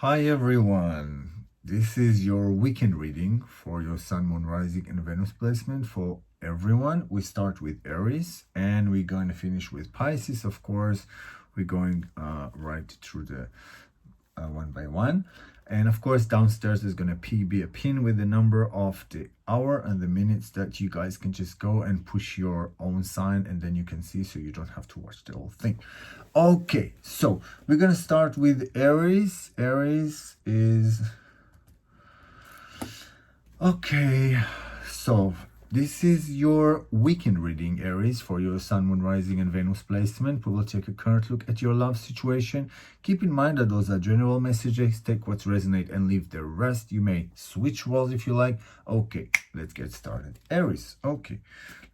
Hi everyone, this is your weekend reading for your Sun, Moon, Rising and Venus placement for everyone. We start with Aries and we're going to finish with Pisces, of course. We're going right through the one by one. And of course, downstairs is going to be a pin with the number of the hour and the minutes that you guys can just go and push your own sign, and then you can see, so you don't have to watch the whole thing. Okay, so we're going to start with Aries. Aries is... Okay, so this is your weekend reading, Aries, for your Sun, Moon, Rising and Venus placement. We will take a current look at your love situation. Keep in mind that those are general messages. Take what resonates and leave the rest. You may switch roles if you like. Okay, let's get started. Aries, okay.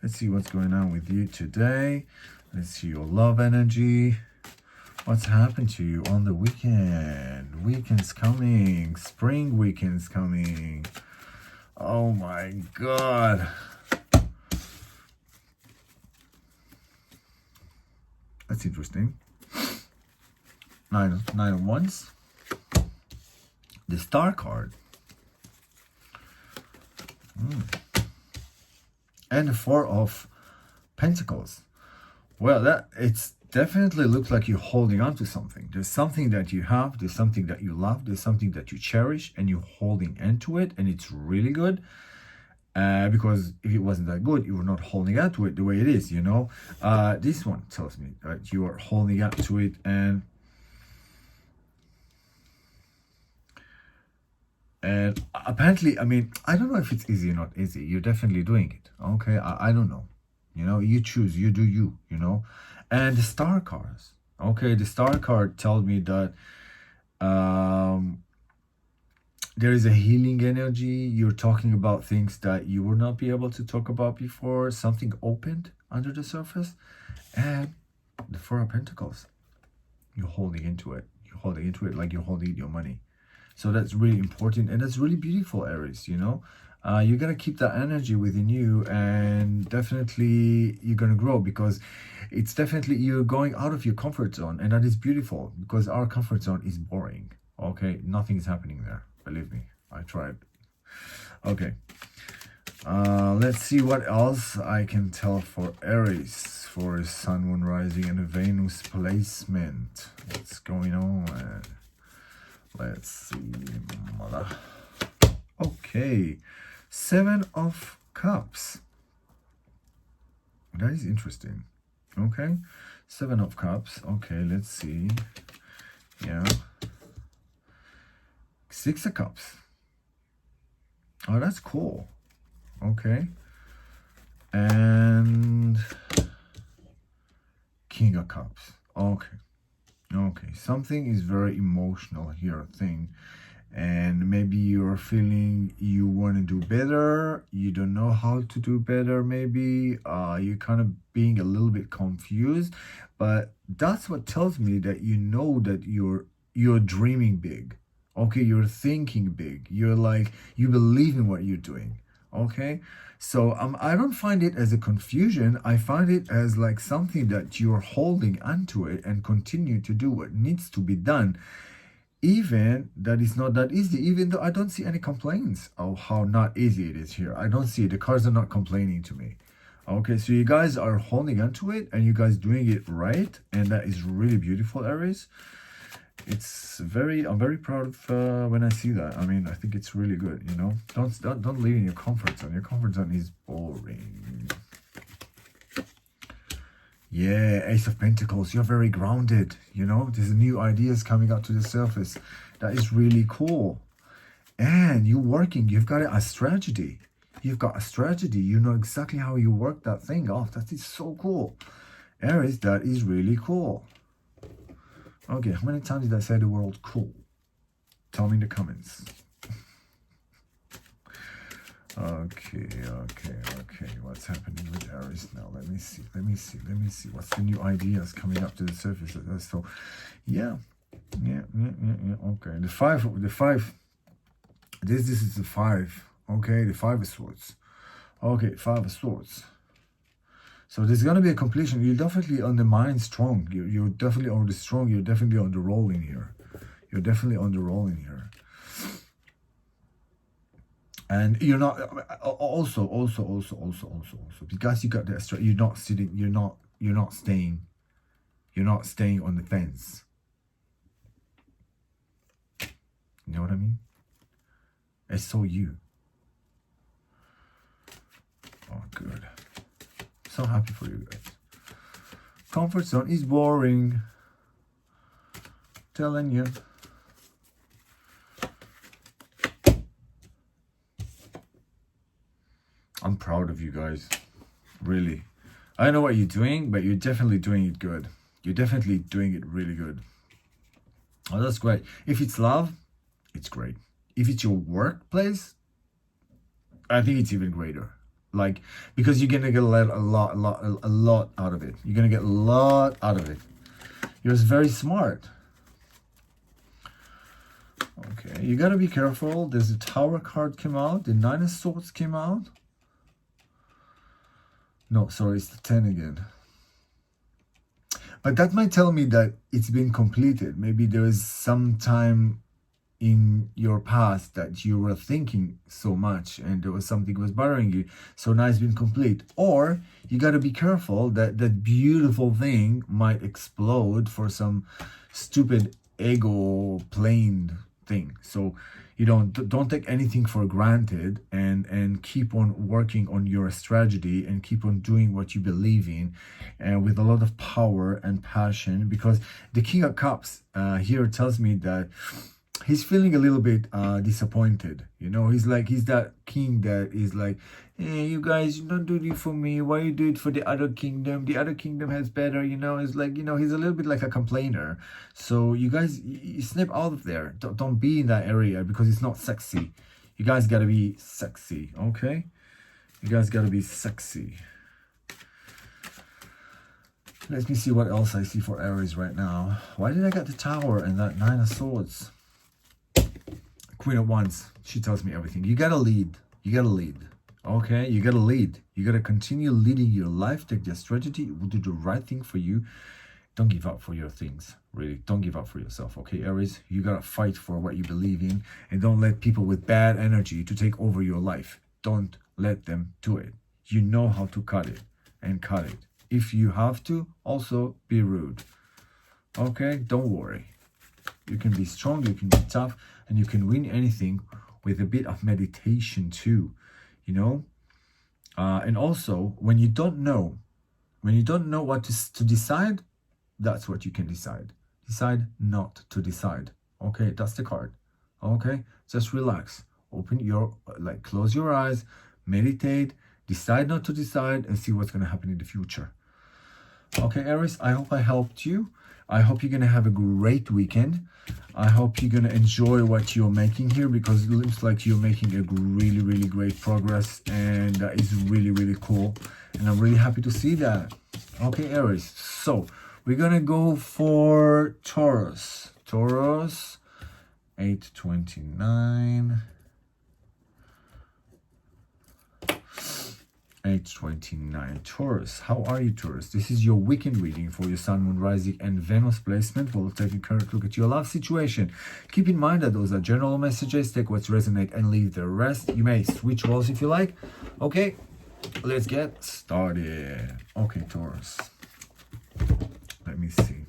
Let's see what's going on with you today. Let's see your love energy. What's happened to you on the weekend? Weekend's coming. Spring weekend's coming. Oh my God. That's interesting. Nine of Wands. The Star card. And the Four of Pentacles. Well, it's definitely looks like you're holding on to something. There's something that you have, there's something that you love, there's something that you cherish, and you're holding into it, and it's really good. Because if it wasn't that good, you were not holding on to it the way it is, you know. This one tells me that you are holding on to it, and apparently, I mean, I don't know if it's easy or not easy. You're definitely doing it. Okay, I don't know. You know, you choose, you do you, you know. And the Star cards. Okay, the Star card told me that there is a healing energy. You're talking about things that you would not be able to talk about before. Something opened under the surface. And the Four of Pentacles. You're holding into it. You're holding into it like you're holding your money. So that's really important. And that's really beautiful, Aries, you know. You're going to keep that energy within you, and definitely you're going to grow, because it's definitely you're going out of your comfort zone, and that is beautiful, because our comfort zone is boring. Okay, nothing is happening there. Believe me, I tried. Okay, let's see what else I can tell for Aries for Sun, Moon, Rising and Venus placement. What's going on? Let's see. Okay. 7 of Cups. That is interesting. Okay. 7 of Cups. Okay, let's see. Yeah. 6 of Cups. Oh, that's cool. Okay. And King of Cups. Okay. Okay. Something is very emotional here, thing. And maybe you're feeling you want to do better, you don't know how to do better, maybe you're kind of being a little bit confused, but that's what tells me that you know that you're dreaming big. Okay, you're thinking big, you're like, you believe in what you're doing. Okay, so I don't find it as a confusion. I find it as like something that you're holding onto it and continue to do what needs to be done. Even that is not that easy, even though I don't see any complaints of how not easy it is here. I don't see it. The cards are not complaining to me. Okay, so you guys are holding onto it, and you guys doing it right, and that is really beautiful, Aries. I'm very proud of when I see that. I mean, I think it's really good, you know. Don't live in your comfort zone. Your comfort zone is boring. Yeah, Ace of Pentacles, you're very grounded, you know. There's new ideas coming up to the surface. That is really cool. And you're working, you've got a strategy. You've got a strategy. You know exactly how you work that thing off. That is so cool. Aries, that is really cool. Okay, how many times did I say the word cool? Tell me in the comments. Okay. What's happening with Aries now? Let me see. What's the new ideas coming up to the surface? So, yeah. Okay, the five. This is the 5. Okay, the 5 of Swords. Okay, 5 of Swords. So there's gonna be a completion. You're definitely on the mind strong. You're definitely on the strong. You're definitely on the roll in here. You're definitely on the roll in here. And you're not also because you got the extra, you're not sitting, you're not staying on the fence. You know what I mean? It's so you. Oh, good. So happy for you guys. Comfort zone is boring. Telling you. I'm proud of you guys. Really. I know what you're doing, but you're definitely doing it good. You're definitely doing it really good. Oh, that's great. If it's love, it's great. If it's your workplace, I think it's even greater. Like, because you're gonna get a lot out of it. You're gonna get a lot out of it. You're very smart. Okay, you gotta be careful. There's a Tower card came out. The 9 of Swords came out. No, sorry, it's the 10 again. But that might tell me that it's been completed. Maybe there is some time in your past that you were thinking so much and there was something was bothering you. So now it's been complete. Or you got to be careful that that beautiful thing might explode for some stupid ego plane thing. So you don't take anything for granted, and keep on working on your strategy and keep on doing what you believe in, with a lot of power and passion, because the King of Cups here tells me that he's feeling a little bit disappointed. You know, he's that king that is like, hey, you guys, you don't do it for me. Why you do it for the other kingdom? The other kingdom has better, you know. It's like, you know, he's a little bit like a complainer. So you guys, you snap out of there. Don't be in that area, because it's not sexy. You guys gotta be sexy, okay? You guys gotta be sexy. Let me see what else I see for Aries right now. Why did I get the Tower and that 9 of Swords? Queen of Wands, she tells me everything. You gotta lead. You gotta lead. Okay, you gotta lead. You gotta continue leading your life. Take your strategy. Do the right thing for you. Don't give up for your things. Really, don't give up for yourself. Okay, Aries, you gotta fight for what you believe in, and don't let people with bad energy to take over your life. Don't let them do it. You know how to cut it, and cut it. If you have to, also be rude. Okay, don't worry. You can be strong, you can be tough, and you can win anything with a bit of meditation too, you know. And also, when you don't know what to decide, that's what you can decide. Decide not to decide. Okay, that's the card. Okay, just relax. Open your, close your eyes, meditate, decide not to decide, and see what's going to happen in the future. Okay, Aries, I hope I helped you. I hope you're going to have a great weekend. I hope you're going to enjoy what you're making here, because it looks like you're making a really, really great progress, and that is really, really cool. And I'm really happy to see that. Okay, Aries. So we're going to go for Taurus. Taurus, 829. 829. Taurus, how are you, Taurus? This is your weekend reading for your Sun, Moon, Rising, and Venus placement. We'll take a current look at your love situation. Keep in mind that those are general messages. Take what's resonate and leave the rest. You may switch roles if you like. Okay, let's get started. Okay, Taurus. Let me see.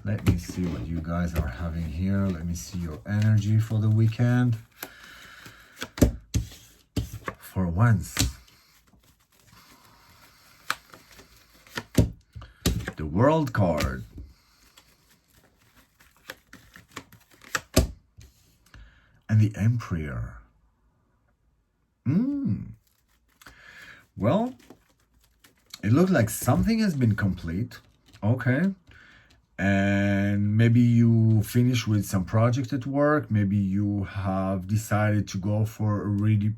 Let me see what you guys are having here. Let me see your energy for the weekend. For once, the World card. And the Emperor. Well, it looked like something has been complete. Okay. And maybe you finish with some project at work. Maybe you have decided to go for a really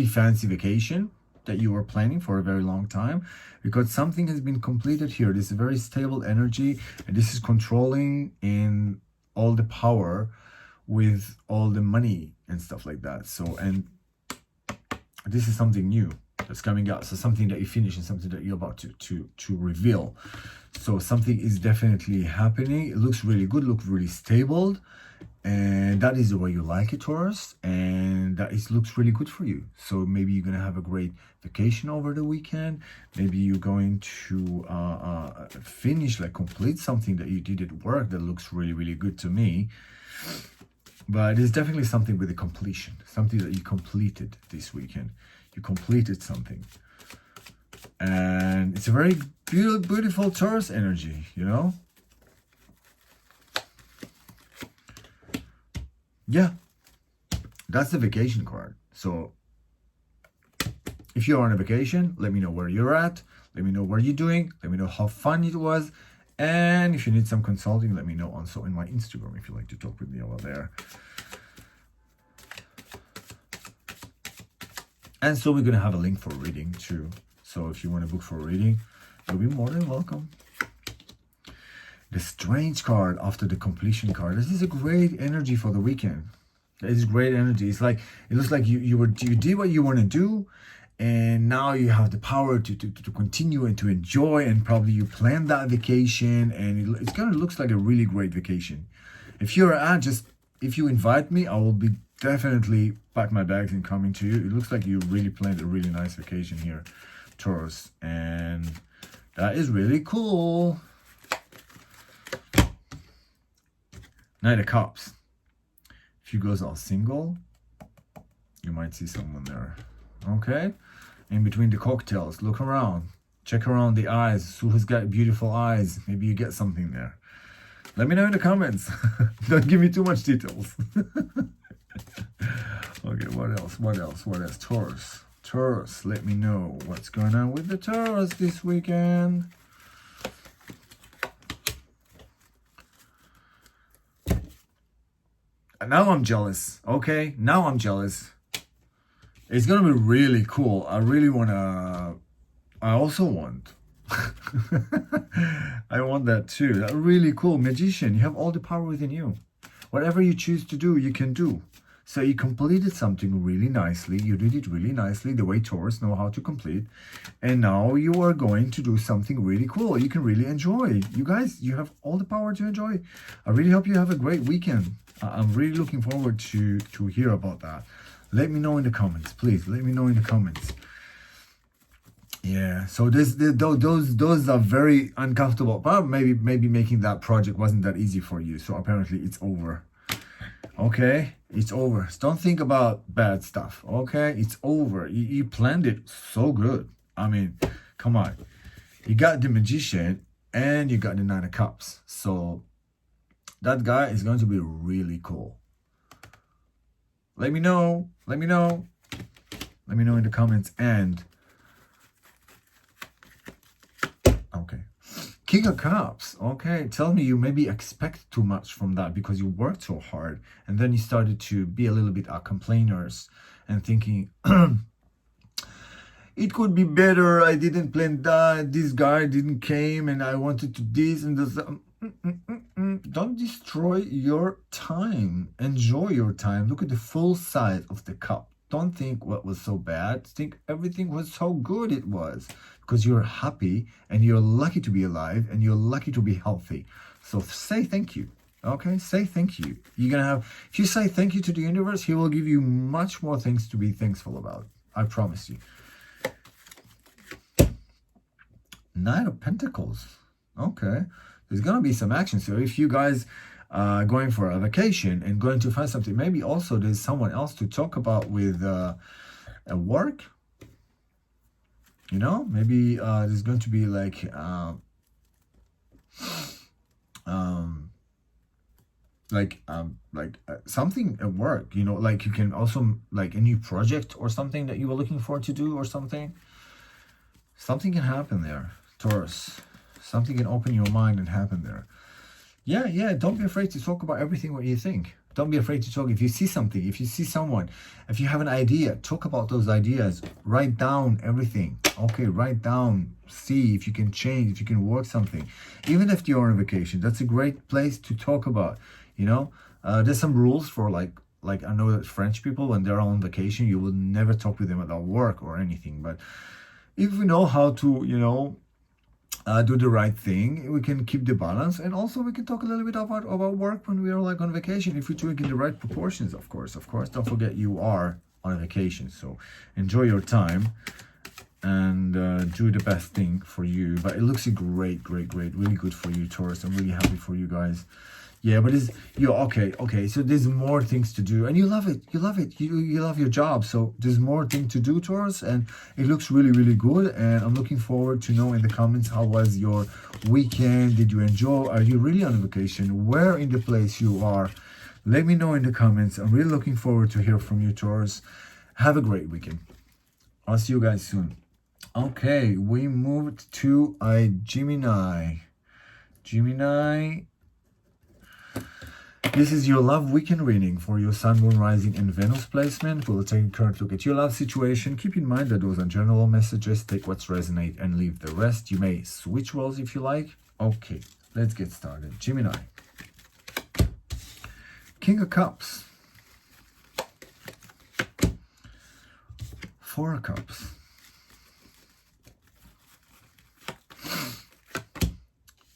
fancy vacation that you were planning for a very long time, because something has been completed here. This is a very stable energy, and this is controlling in all the power with all the money and stuff like that. So, and this is something new. that's coming out. So something that you finish and something that you're about to reveal. So something is definitely happening. It looks really good, looks really stable. And that is the way you like it, Taurus. And that looks really good for you. So maybe you're going to have a great vacation over the weekend. Maybe you're going to finish, like complete something that you did at work that looks really, really good to me. But it's definitely something with a completion. Something that you completed this weekend. You completed something. And it's a very beautiful Taurus energy, you know? Yeah, that's the vacation card. So if you're on a vacation, let me know where you're at. Let me know what you're doing. Let me know how fun it was. And if you need some consulting, let me know also in my Instagram if you like to talk with me over there. And so we're going to have a link for reading too. So if you want to book for a reading, you'll be more than welcome. The Strange card after the completion card. This is a great energy for the weekend. It's great energy. It's like, it looks like you did what you want to do, and now you have the power to continue and to enjoy, and probably you planned that vacation, and it kind of looks like a really great vacation. If you're if you invite me, I will be definitely pack my bags and coming to you. It looks like you really planned a really nice vacation here, Taurus, and that is really cool. Knight of Cups. If you guys are single, you might see someone there. Okay? In between the cocktails, look around. Check around the eyes. Who has got beautiful eyes? Maybe you get something there. Let me know in the comments. Don't give me too much details. Okay, what else? What else? What else? Taurus. Taurus, let me know what's going on with the Taurus this weekend. Now I'm jealous, okay? Now I'm jealous. It's gonna be really cool. I really wanna... I also want... I want that too. That really cool. Magician, you have all the power within you. Whatever you choose to do, you can do. So you completed something really nicely. You did it really nicely, the way Taurus know how to complete. And now you are going to do something really cool. You can really enjoy. You guys, you have all the power to enjoy. I really hope you have a great weekend. I'm really looking forward to hear about that. Let me know in the comments, please. Let me know in the comments. Yeah, so those are very uncomfortable. But maybe making that project wasn't that easy for you. So apparently it's over. Okay, it's over. So don't think about bad stuff. Okay, it's over. You planned it so good. I mean, come on. You got the Magician and you got the Nine of Cups. So that guy is going to be really cool. Let me know. Let me know. Let me know in the comments. And okay, King of Cups. Okay, tell me you maybe expect too much from that because you worked so hard, and then you started to be a little bit complainers and thinking it could be better. I didn't plan that. This guy didn't came, and I wanted to this and this. Don't destroy your time. Enjoy your time. Look at the full side of the cup. Don't think what was so bad. Think everything was so good it was. Because you're happy and you're lucky to be alive and you're lucky to be healthy. So say thank you. Okay? Say thank you. You're going to have... If you say thank you to the universe, he will give you much more things to be thankful about. I promise you. Nine of Pentacles. Okay. There's going to be some action. So if you guys are going for a vacation and going to find something, maybe also there's someone else to talk about with work. You know, maybe there's going to be like something at work. You know, like you can also like a new project or something that you were looking for to do or something. Something can happen there, Taurus. Something can open your mind and happen there. Yeah, don't be afraid to talk about everything what you think. Don't be afraid to talk. If you see something, if you see someone, if you have an idea, talk about those ideas. Write down everything. Okay, write down. See if you can change, if you can work something. Even if you're on vacation, that's a great place to talk about. You know, there's some rules for like like I know that French people, when they're on vacation, you will never talk with them about work or anything. But if we know how to, do the right thing, we can keep the balance, and also we can talk a little bit about work when we are like on vacation, if we do it in the right proportions. Of course, don't forget you are on a vacation, so enjoy your time and do the best thing for you. But it looks great, really good for you, Taurus. I'm really happy for you guys. Yeah, but you're okay. So there's more things to do, and you love it. You love your job. So there's more things to do, Taurus, and it looks really good. And I'm looking forward to know in the comments, how was your weekend? Did you enjoy? Are you really on vacation? Where in the place you are? Let me know in the comments. I'm really looking forward to hear from you, Taurus. Have a great weekend. I'll see you guys soon. Okay, we moved to a Gemini. This is your love weekend reading for your Sun, Moon, Rising, and Venus placement. We'll take a current look at your love situation. Keep in mind that those are general messages. Take what's resonate and leave the rest. You may switch roles if you like. Okay, let's get started. Gemini. King of Cups. Four of Cups.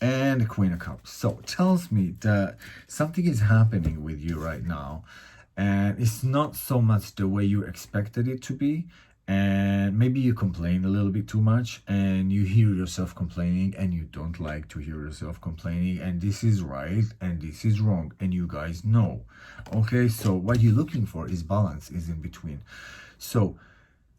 And the Queen of Cups. So it tells me that something is happening with you right now, and it's not so much the way you expected it to be, and maybe you complain a little bit too much and you hear yourself complaining, and you don't like to hear yourself complaining, and this is right and this is wrong, and you guys know. Okay, so what you're looking for is balance, is in between. So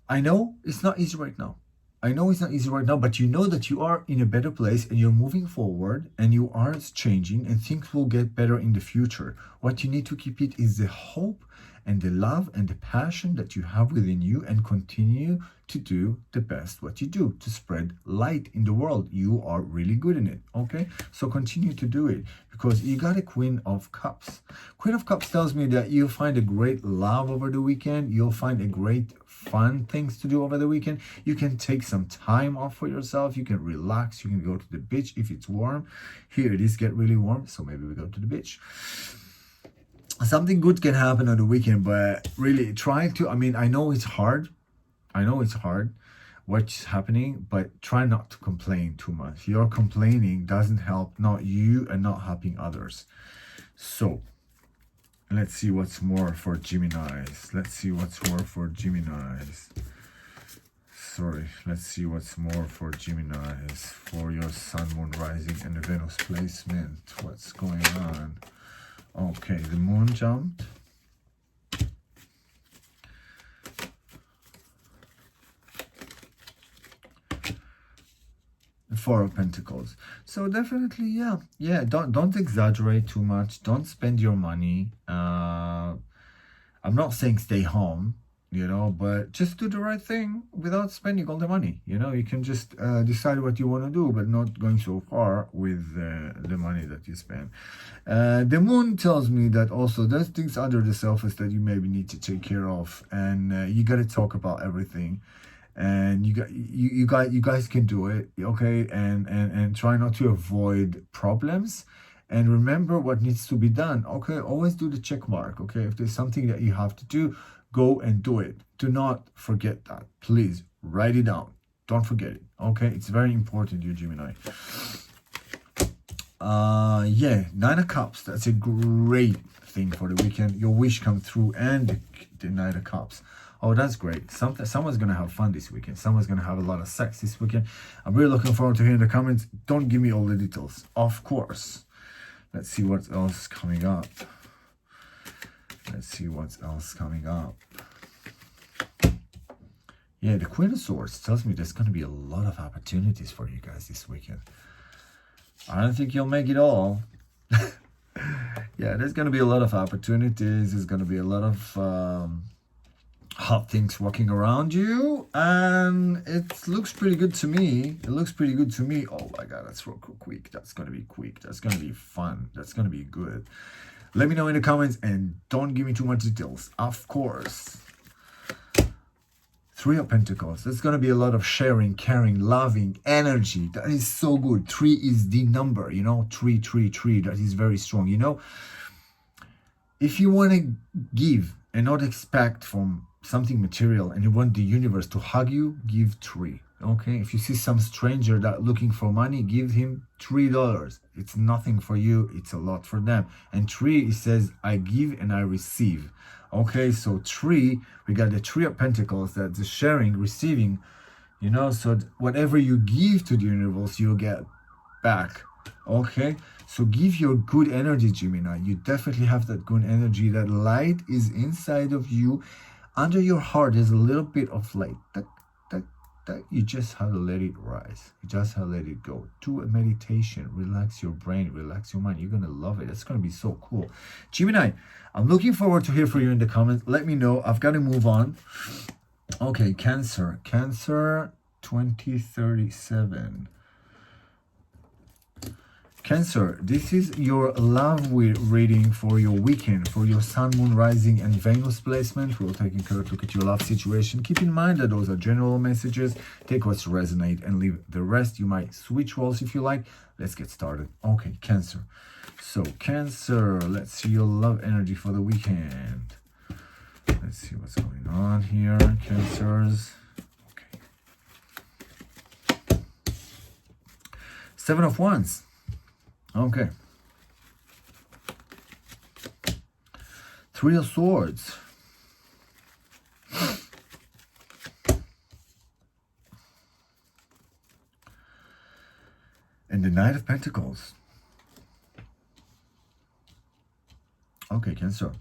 I know it's not easy right now. But you know that you are in a better place, and you're moving forward, and you are changing, and things will get better in the future. What you need to keep it is the hope and the love and the passion that you have within you, and continue to do the best what you do, to spread light in the world. You are really good in it, okay? So continue to do it, because you got a Queen of Cups. Queen of Cups tells me that you'll find a great love over the weekend. You'll find a great fun things to do over the weekend. You can take some time off for yourself. You can relax. You can go to the beach if it's warm. Here it is get really warm, so maybe we go to the beach. Something good can happen on the weekend, but really try to, I know it's hard what's happening, but try not to complain too much. Your complaining doesn't help, not you and not helping others. So let's see what's more for Geminis. Let's see what's more for Geminis. Let's see what's more for Geminis, for your Sun, Moon, Rising, and Venus placement. What's going on? Okay, the moon jumped. The Four of Pentacles. So definitely, yeah. Don't exaggerate too much. Don't spend your money. I'm not saying stay home, but just do the right thing without spending all the money. You can just decide what you want to do, but not going so far with the money that you spend. The moon tells me that also there's things under the surface that you maybe need to take care of, and you got to talk about everything. And you guys can do it, okay? And try not to avoid problems. And remember what needs to be done, okay? Always do the check mark, okay? If there's something that you have to do, go and do it. Do not forget that. Please write it down. Don't forget it, okay? It's very important, you Gemini. Yeah, Nine of Cups. That's a great thing for the weekend. Your wish come through, and the Nine of Cups. Oh, that's great. Someone's going to have fun this weekend. Someone's going to have a lot of sex this weekend. I'm really looking forward to hearing the comments. Don't give me all the details, of course. Let's see what else is coming up. Yeah, the Queen of Swords tells me there's going to be a lot of opportunities for you guys this weekend. I don't think you'll make it all. Yeah, there's going to be a lot of opportunities. There's going to be a lot of hot things walking around you, and it looks pretty good to me. Oh my god, that's real quick. That's going to be quick. That's going to be fun. That's going to be good. Let me know in the comments, and don't give me too much details, of course. Three of Pentacles. There's going to be a lot of sharing, caring, loving, energy. That is so good. 3 is the number, 3. That is very strong, if you want to give and not expect from something material, and you want the universe to hug you, give 3. Okay, if you see some stranger that looking for money, give him $3. It's nothing for you, it's a lot for them. And 3, it says, I give and I receive. Okay, so 3, we got the 3 of Pentacles, that's the sharing, receiving, you know, so whatever you give to the universe, you'll get back. Okay, so give your good energy, Gemini. You definitely have that good energy. That light is inside of you. Under your heart, there's a little bit of light. You just have to let it rise. You just have to let it go. Do a meditation. Relax your brain. Relax your mind. You're going to love it. It's going to be so cool. Gemini, I'm looking forward to hear from you in the comments. Let me know. I've got to move on. Okay, Cancer. Cancer 2037. Cancer, this is your love reading for your weekend, for your sun, moon, rising, and Venus placement. We'll take a closer look at your love situation. Keep in mind that those are general messages. Take what's resonate and leave the rest. You might switch roles if you like. Let's get started. Okay, Cancer. So, Cancer, let's see your love energy for the weekend. Let's see what's going on here, Cancers. Okay. 7 of Wands. Okay. 3 of Swords. And the Knight of Pentacles. Okay, Cancer.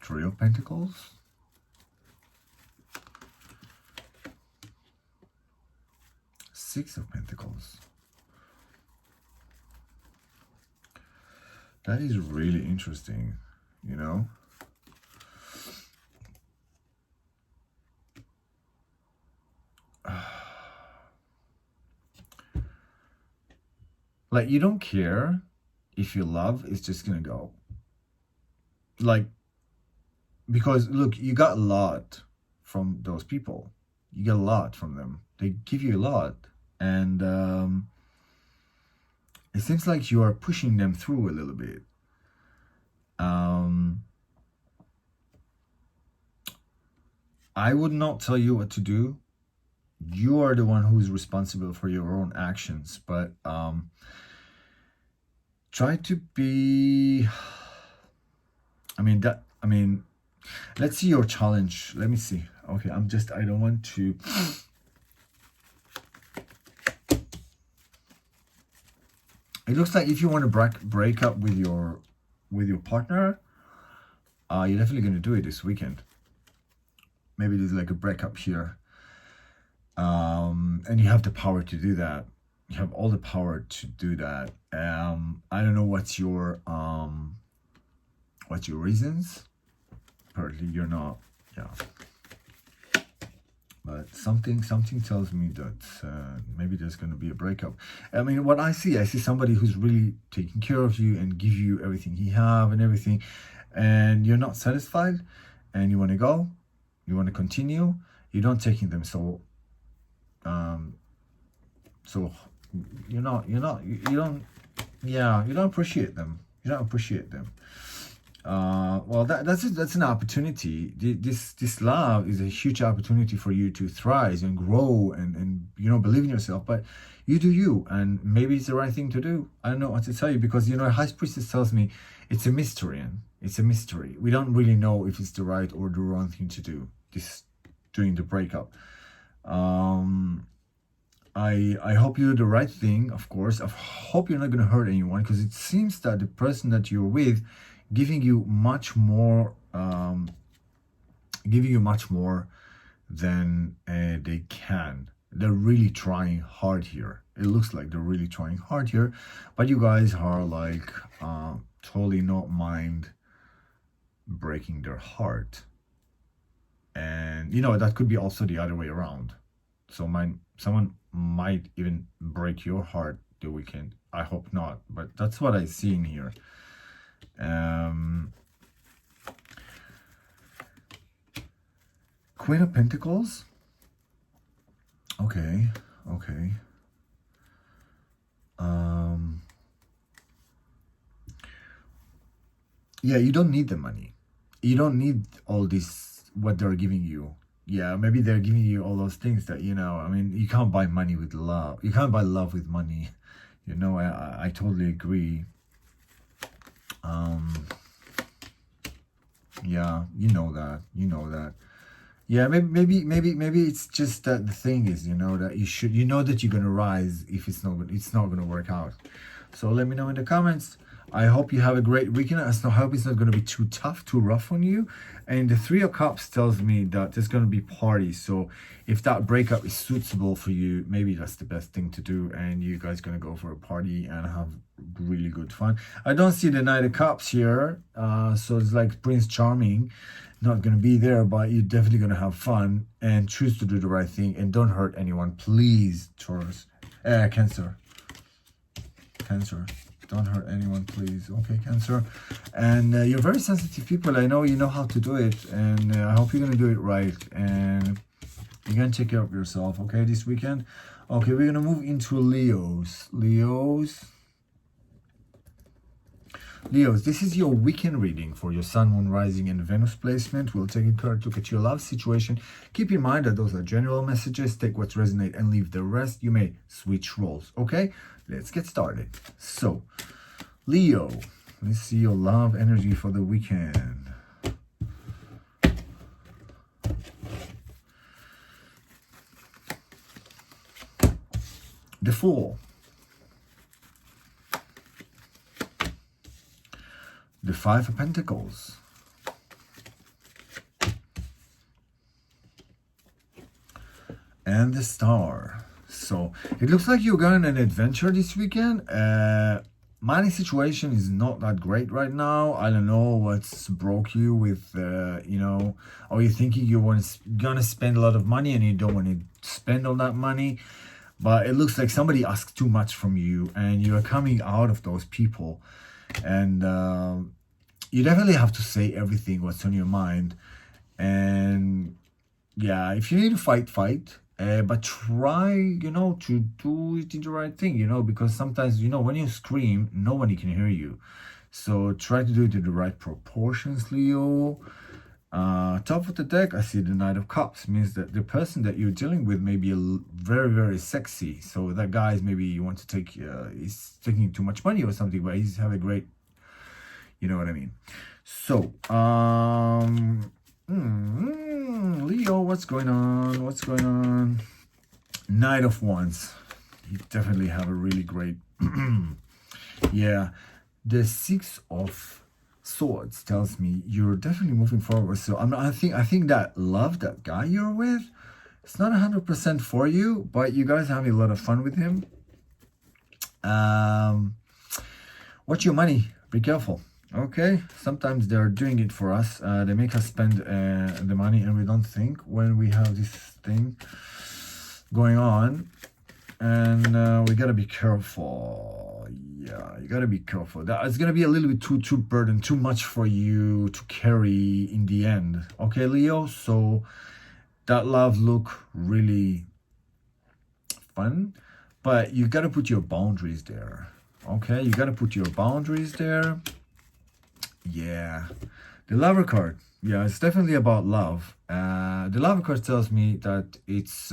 Three of Pentacles. Six of Pentacles. That is really interesting, you know. Like, you don't care if your love is just gonna go. Like, because look, you got a lot from those people. You get a lot from them. They give you a lot. And it seems like you are pushing them through a little bit. I would not tell you what to do. You are the one who is responsible for your own actions. But try to be... let's see your challenge. Let me see. Okay, I don't want to... It looks like if you want to break up with your partner, you're definitely going to do it this weekend. Maybe there's like a breakup here. And you have the power to do that. You have all the power to do that. I don't know what's your reasons. Apparently you're not, yeah. But something tells me that maybe there's going to be a breakup. I mean, what I see somebody who's really taking care of you and give you everything he have and everything, and you're not satisfied, and you want to go, you want to continue. You're not taking them so you don't appreciate them. You don't appreciate them. Well, that's an opportunity. This love is a huge opportunity for you to thrive and grow and believe in yourself. But you do you, and maybe it's the right thing to do. I don't know what to tell you, because High Priestess tells me it's a mystery, and it's a mystery. We don't really know if it's the right or the wrong thing to do. During the breakup. I hope you do the right thing, of course. I hope you're not going to hurt anyone, because it seems that the person that you're with giving you much more than they can. They're really trying hard here. It looks like they're really trying hard here, but you guys are like totally not mind breaking their heart. And that could be also the other way around. So someone might even break your heart the weekend. I hope not, but that's what I see in here. Queen of Pentacles. Okay. yeah, you don't need the money. You don't need all this, what they're giving you. Yeah, maybe they're giving you all those things that, you know, I mean, you can't buy money with love. You can't buy love with money. You know, I totally agree. Yeah, you know that. You know that. Yeah, maybe it's just that the thing is, you know, that you know that you're gonna rise if it's not gonna work out. So let me know in the comments. I hope you have a great weekend. I hope it's not gonna be too tough, too rough on you. And the Three of Cups tells me that there's gonna be parties. So if that breakup is suitable for you, maybe that's the best thing to do. And you guys gonna go for a party and have really good fun. I don't see the Knight of Cups here, so it's like Prince Charming. Not going to be there, but you're definitely going to have fun and choose to do the right thing and don't hurt anyone, please. Taurus, Cancer, don't hurt anyone, please. Okay, Cancer. And you're very sensitive people. I know you know how to do it, and I hope you're going to do it right, and you're going to take care of yourself, okay, this weekend. Okay, we're going to move into Leos. Leos, this is your weekend reading for your Sun, Moon, Rising, and Venus placement. We'll take a look at your love situation. Keep in mind that those are general messages. Take what resonates and leave the rest. You may switch roles, okay? Let's get started. So, Leo, let's see your love energy for the weekend. The Fool. The Five of Pentacles. And the Star. So it looks like you're going on an adventure this weekend. Money situation is not that great right now. I don't know what's broke you with, you know, or you're thinking you're gonna spend a lot of money and you don't want to spend all that money. But it looks like somebody asked too much from you and you're coming out of those people. And you definitely have to say everything what's on your mind. And yeah, if you need to fight, but try, you know, to do it in the right thing, you know, because sometimes, you know, when you scream, nobody can hear you. So try to do it in the right proportions, Leo. Top of the deck, I see the Knight of Cups. Means that the person that you're dealing with may be very, very sexy. So that guy is maybe you want to take, he's taking too much money or something, but he's have a great, you know what I mean. So, Leo, what's going on? What's going on? Knight of Wands. You definitely have a really great, yeah. The Six of Swords tells me you're definitely moving forward. So I think that love, that guy you're with, it's not 100% for you, but you guys are having a lot of fun with him. Watch your money. Be careful. Okay, sometimes they're doing it for us. They make us spend the money and we don't think when we have this thing going on. And we gotta be careful. Yeah, you gotta be careful. It's gonna be a little bit too burden, too much for you to carry in the end. Okay, Leo? So that love look really fun, but you gotta put your boundaries there. Okay, you gotta put your boundaries there. Yeah, the Lover card. Yeah, it's definitely about love. The Lover card tells me that it's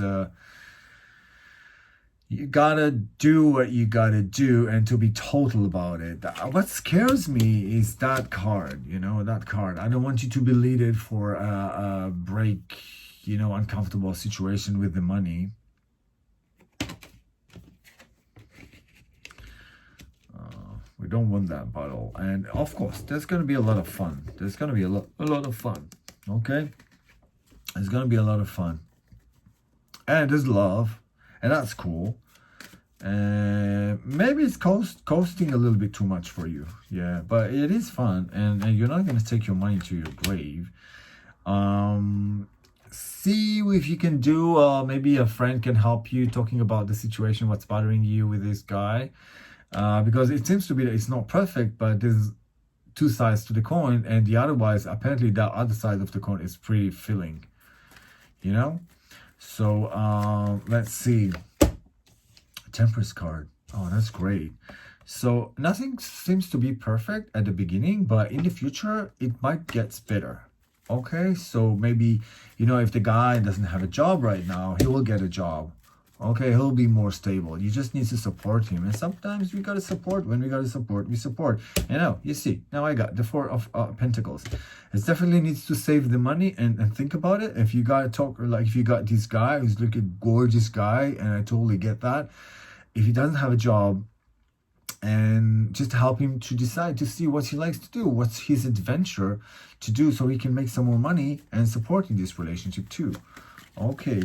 you gotta do what you gotta do and to be total about it. What scares me is that card, you know, that card. I don't want you to be leaded for a break, you know, uncomfortable situation with the money. We don't want that battle. And of course, there's going to be a lot of fun. There's going to be a lot of fun. Okay? There's going to be a lot of fun. And there's love. And that's cool. Maybe it's costing a little bit too much for you. Yeah, but it is fun. And you're not going to take your money to your grave. See if you can do, maybe a friend can help you talking about the situation, what's bothering you with this guy. Because it seems to be that it's not perfect, but there's two sides to the coin, and the otherwise, apparently the other side of the coin is pretty filling, you know? So, let's see. Temperance card. Oh, that's great. So nothing seems to be perfect at the beginning, but in the future, it might get better. Okay, so maybe, you know, if the guy doesn't have a job right now, he will get a job. Okay, he'll be more stable. You just need to support him. And sometimes we gotta support. When we gotta support, we support. You know, you see, now I got the Four of Pentacles. It definitely needs to save the money and think about it. If you gotta talk, like if you got this guy who's looking gorgeous guy, and I totally get that. If he doesn't have a job, and just help him to decide to see what he likes to do, what's his adventure to do, so he can make some more money and supporting this relationship too. Okay,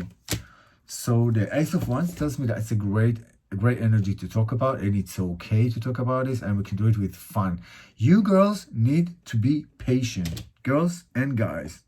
so the Ace of Wands tells me that it's a great energy to talk about, and it's okay to talk about this, and we can do it with fun. You girls need to be patient, girls and guys.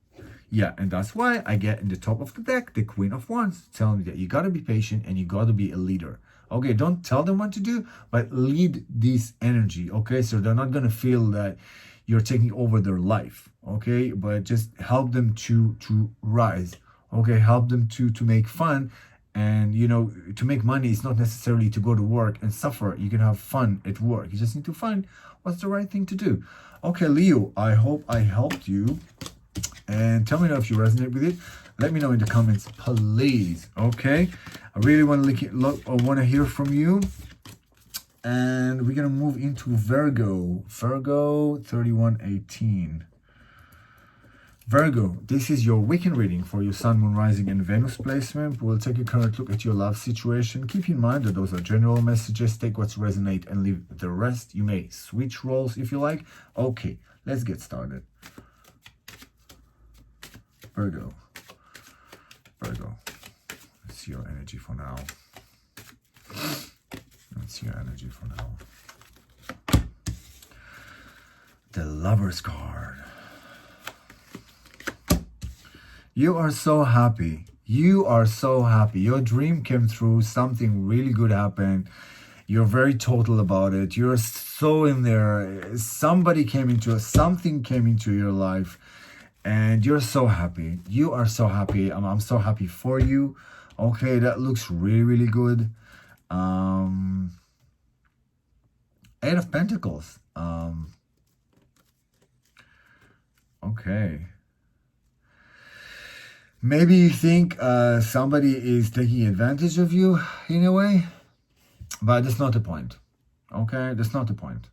Yeah, and that's why I get in the top of the deck the Queen of Wands, telling me that you gotta be patient and you gotta be a leader. Okay, don't tell them what to do, but lead this energy. Okay, so they're not gonna feel that you're taking over their life. Okay, but just help them to rise. Okay, help them to make fun, and you know, to make money is not necessarily to go to work and suffer. You can have fun at work. You just need to find what's the right thing to do. Okay, Leo, I hope I helped you, and tell me now if you resonate with it. Let me know in the comments, please. Okay, I really want to hear from you. And we're gonna move into Virgo. Virgo 3118. Virgo, this is your weekend reading for your Sun, Moon, Rising, and Venus placement. We'll take a current look at your love situation. Keep in mind that those are general messages. Take what's resonate and leave the rest. You may switch roles if you like. Okay, let's get started. Virgo. Virgo. Let's see your energy for now. Let's see your energy for now. The Lover's card. You are so happy. You are so happy. Your dream came through. Something really good happened. You're very total about it. You're so in there. Something came into your life. And you're so happy. You are so happy. I'm so happy for you. Okay, that looks really, really good. Eight of Pentacles. Okay. Maybe you think somebody is taking advantage of you in a way, but that's not the point. Okay, that's not the point.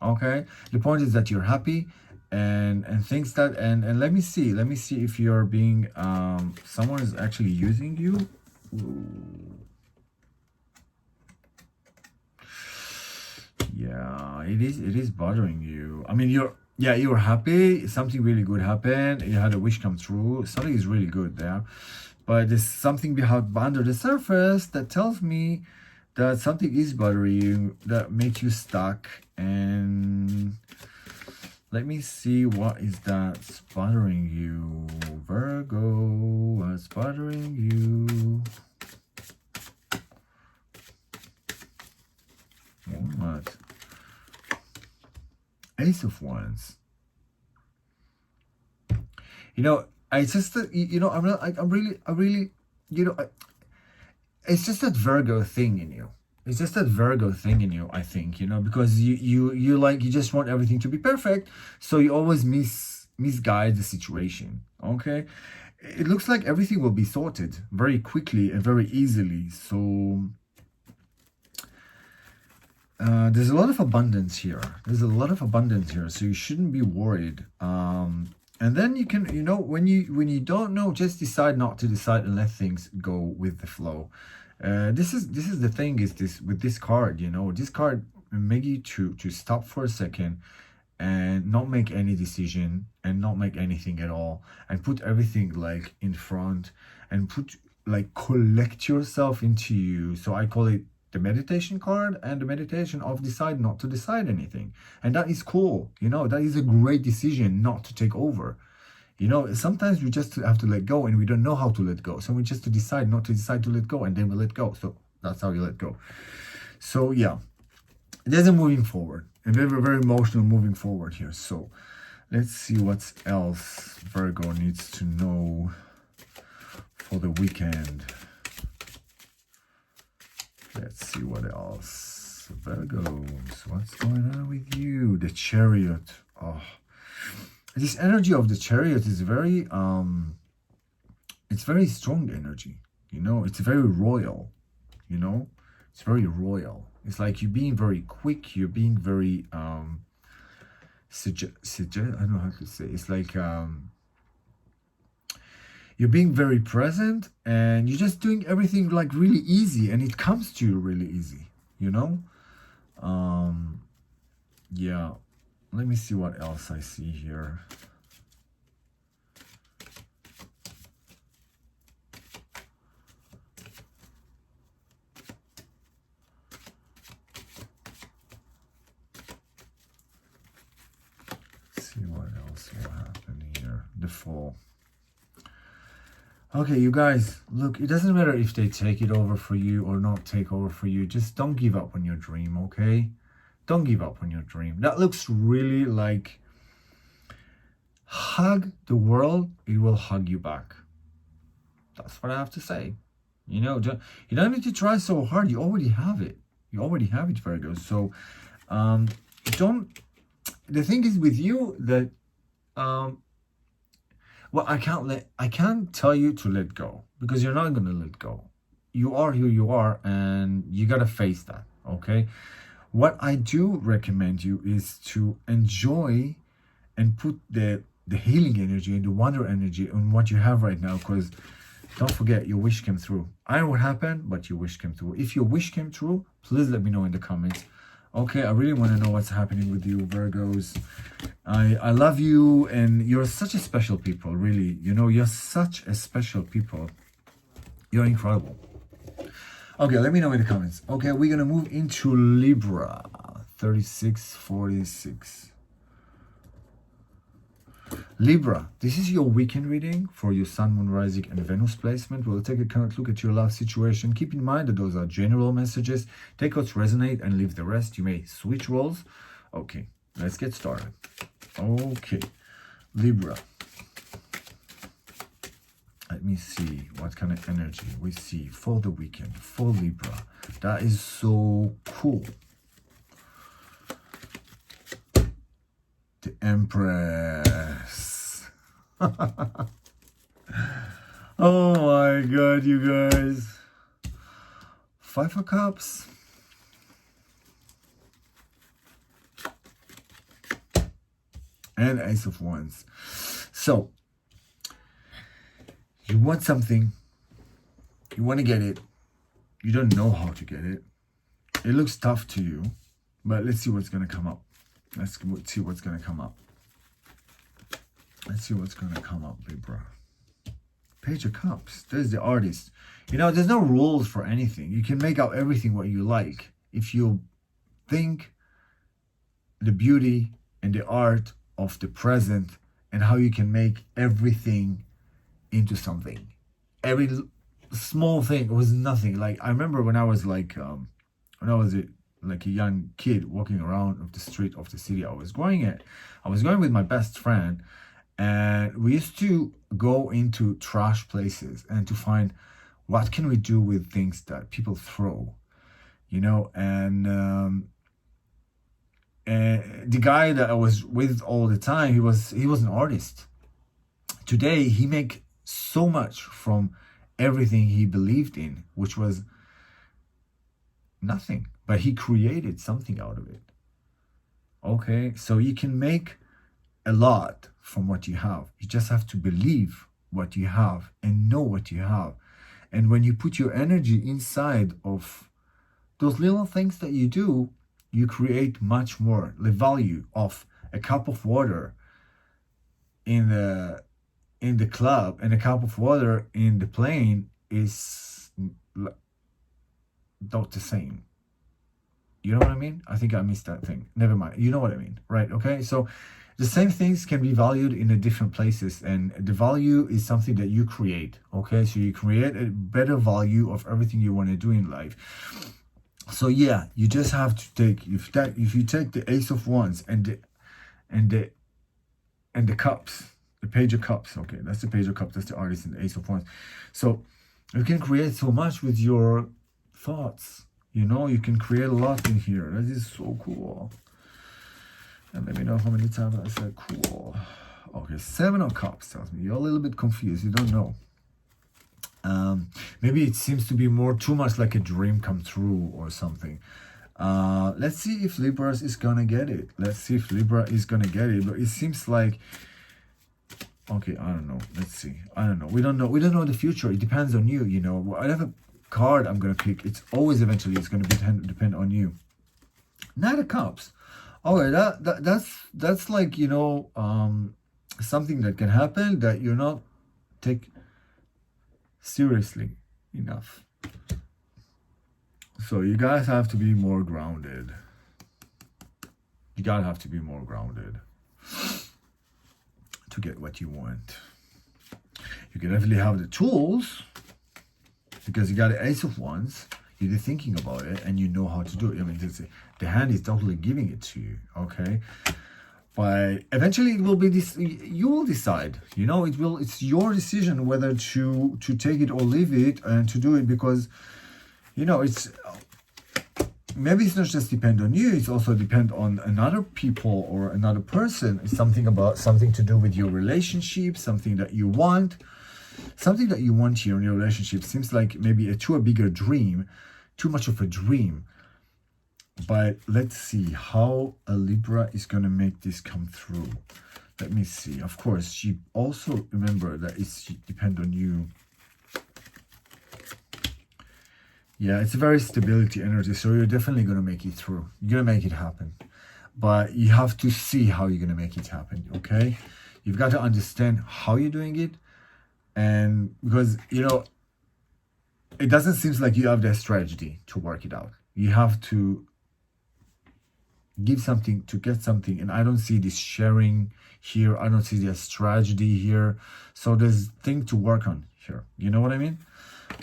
Okay, the point is that you're happy. And things that and let me see if you're being someone is actually using you. Ooh. Yeah, it is bothering you. I mean, you're happy, something really good happened, you had a wish come true, something is really good there, but there's something behind under the surface that tells me that something is bothering you, that makes you stuck. And let me see, what is that's bothering you, Virgo? What's bothering you? What? Ace of Wands. You know, I just, you know, I'm really, you know, it's just that Virgo thing in you. It's just that Virgo thing in you, I think, you know, because you just want everything to be perfect, so you always misguide the situation. Okay, it looks like everything will be sorted very quickly and very easily. So there's a lot of abundance here. So you shouldn't be worried. And then you can, you know, when you don't know, just decide not to decide and let things go with the flow. This is the thing, is this with this card, you know, this card make you to stop for a second and not make any decision and not make anything at all, and put everything like in front, and collect yourself into you. So I call it the meditation card, and the meditation of decide not to decide anything. And that is cool, you know, that is a great decision not to take over. You know, sometimes we just have to let go, and we don't know how to let go. So we just to decide not to decide to let go, and then we let go. So that's how you let go. So yeah, there's a moving forward, and very, very emotional moving forward here. So let's see what else Virgo needs to know for the weekend. Let's see what else. Virgos, what's going on with you? The Chariot. Oh, this energy of the Chariot is very it's very strong energy, you know. It's very royal, you know. It's very royal. It's like you're being very quick, you're being very I don't know how to say. It's like you're being very present, and you're just doing everything like really easy, and it comes to you really easy, you know. Yeah, let me see what else I see here. See what else will happen here. The Fall. Okay, you guys, look, it doesn't matter if they take it over for you or not take over for you. Just don't give up on your dream, okay? Don't give up on your dream. That looks really like hug the world, it will hug you back. That's what I have to say. You know, you don't need to try so hard. You already have it. You already have it, Virgo. So, don't... The thing is with you that... well, I can't tell you to let go, because you're not going to let go. You are who you are, and you got to face that, okay? What I do recommend you is to enjoy and put the healing energy and the wonder energy on what you have right now, because don't forget, your wish came through. I don't know what happened, but your wish came through. If your wish came true, please let me know in the comments. Okay, I really want to know what's happening with you, Virgos. I love you, and you're such a special people, really. You know, you're such a special people. You're incredible. Okay, let me know in the comments. Okay, we're going to move into Libra. 3646. Libra, this is your weekend reading for your Sun, Moon, Rising, and Venus placement. We'll take a current look at your love situation. Keep in mind that those are general messages. Take what resonate and leave the rest. You may switch roles. Okay, let's get started. Okay, Libra. Let me see what kind of energy we see for the weekend for Libra. That is so cool. The Empress. Oh my god, you guys. 5 of Cups. And Ace of Wands. So, you want something. You want to get it. You don't know how to get it. It looks tough to you. But let's see what's going to come up. Let's see what's going to come up. Let's see what's going to come up, Libra. Page of Cups. There's the Artist. You know, there's no rules for anything. You can make out everything what you like. If you think the beauty and the art of the present and how you can make everything into something. Every small thing was nothing. Like, I remember when I was like, like a young kid walking around of the street of the city I was going with my best friend, and we used to go into trash places and to find what can we do with things that people throw, you know. And the guy that I was with all the time, he was an artist. Today he make so much from everything he believed in, which was nothing, but he created something out of it. Okay, so you can make a lot from what you have. You just have to believe what you have and know what you have. And when you put your energy inside of those little things that you do, you create much more. The value of a cup of water in the club and a cup of water in the plane is not the same. You know what I mean? I think I missed that thing. Never mind. You know what I mean, right? Okay, so the same things can be valued in the different places, and the value is something that you create. Okay, so you create a better value of everything you want to do in life. So yeah, you just have to take, if you take the Ace of Wands and the Cups, the Page of Cups. Okay, that's the Page of Cups. That's the Artist and the Ace of Wands. So you can create so much with your thoughts, You know, you can create a lot in here. That is so cool. And let me know how many times I said cool. Okay, 7 of Cups tells me you're a little bit confused. You don't know. Maybe it seems to be too much like a dream come true or something. Let's see if Libra is gonna get it. Let's see if Libra is gonna get it. But it seems like, okay, I don't know. Let's see. I don't know. We don't know the future. It depends on you. You know, whatever card I'm gonna pick, it's always eventually it's gonna depend on you. Knight of Cups. Okay, that's like, you know, something that can happen that you're not take seriously enough. So you guys have to be more grounded. You gotta have to be more grounded to get what you want. You can definitely have the tools because you got the Ace of Wands. You're thinking about it and you know how to do it. I mean, the hand is totally giving it to you, okay? But eventually it will be this, you will decide, you know, it's your decision whether to take it or leave it and to do it, because, you know, maybe it's not just depend on you, it's also depend on another people or another person. It's something to do with your relationship, something that you want here in your relationship. Seems like maybe a bigger dream, too much of a dream. But let's see how a Libra is going to make this come through. Let me see. Of course, you also remember that it depends on you. Yeah, it's a very stability energy, so you're definitely going to make it through. You're going to make it happen. But you have to see how you're going to make it happen, okay? You've got to understand how you're doing it. And because, you know, it doesn't seem like you have that strategy to work it out. You have to give something to get something, and I don't see this sharing here. I don't see the strategy here. So there's thing to work on here. You know what I mean?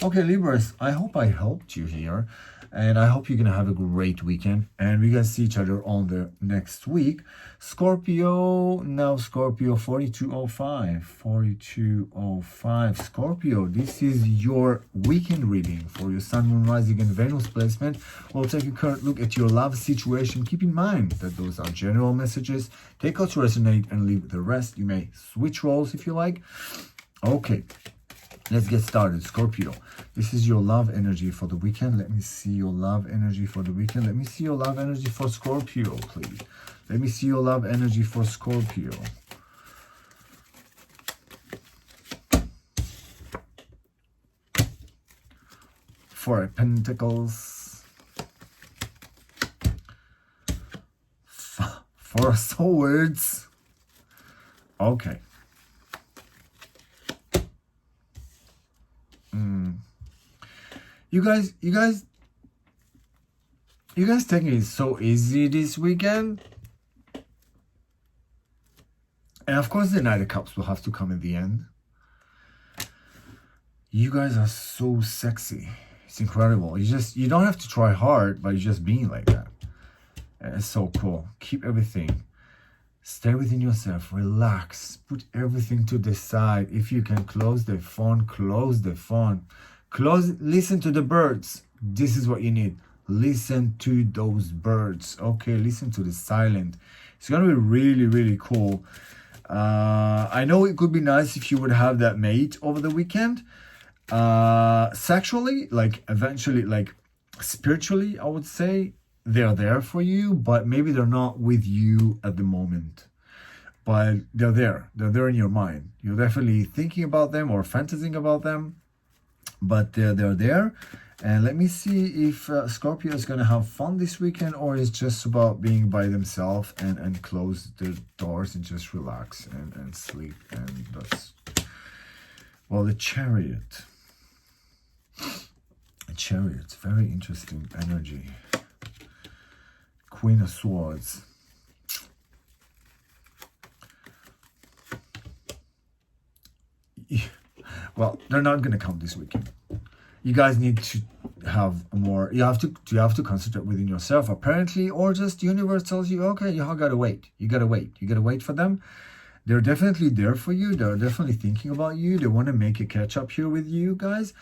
Okay, Libras, I hope I helped you here, and I hope you're gonna have a great weekend, and we guys see each other on the next week. Scorpio, now Scorpio 4205 Scorpio, this is your weekend reading for your Sun, Moon, Rising and Venus placement. We'll take a current look at your love situation. Keep in mind that those are general messages. Take out to resonate and leave the rest. You may switch roles if you like. Okay, let's get started. Scorpio, this is your love energy for the weekend. Let me see your love energy for the weekend. Let me see your love energy for Scorpio, please. Let me see your love energy for Scorpio. Four of Pentacles. Four of Swords. Okay. You guys taking it so easy this weekend. And of course the Knight of Cups will have to come at the end. You guys are so sexy. It's incredible. You don't have to try hard, but you're just being like that. And it's so cool. Keep everything. Stay within yourself. Relax. Put everything to the side. If you can close the phone, close the phone. Listen to the birds. This is what you need. Listen to those birds. Okay, listen to the silent. It's gonna be really, really cool. I know it could be nice if you would have that mate over the weekend. Sexually, like eventually, like spiritually, I would say they're there for you, but maybe they're not with you at the moment. But they're there. They're there in your mind. You're definitely thinking about them or fantasizing about them. But they're there. And let me see if Scorpio is going to have fun this weekend, or is just about being by themselves and close the doors and just relax and sleep. And that's, well, the Chariot. A Chariot, very interesting energy. Queen of Swords. Well, they're not going to come this weekend. You guys need to have more. You have to concentrate within yourself, apparently, or just the universe tells you, okay, you gotta wait. You gotta wait for them. They're definitely there for you. They're definitely thinking about you. They want to make a catch up here with you guys.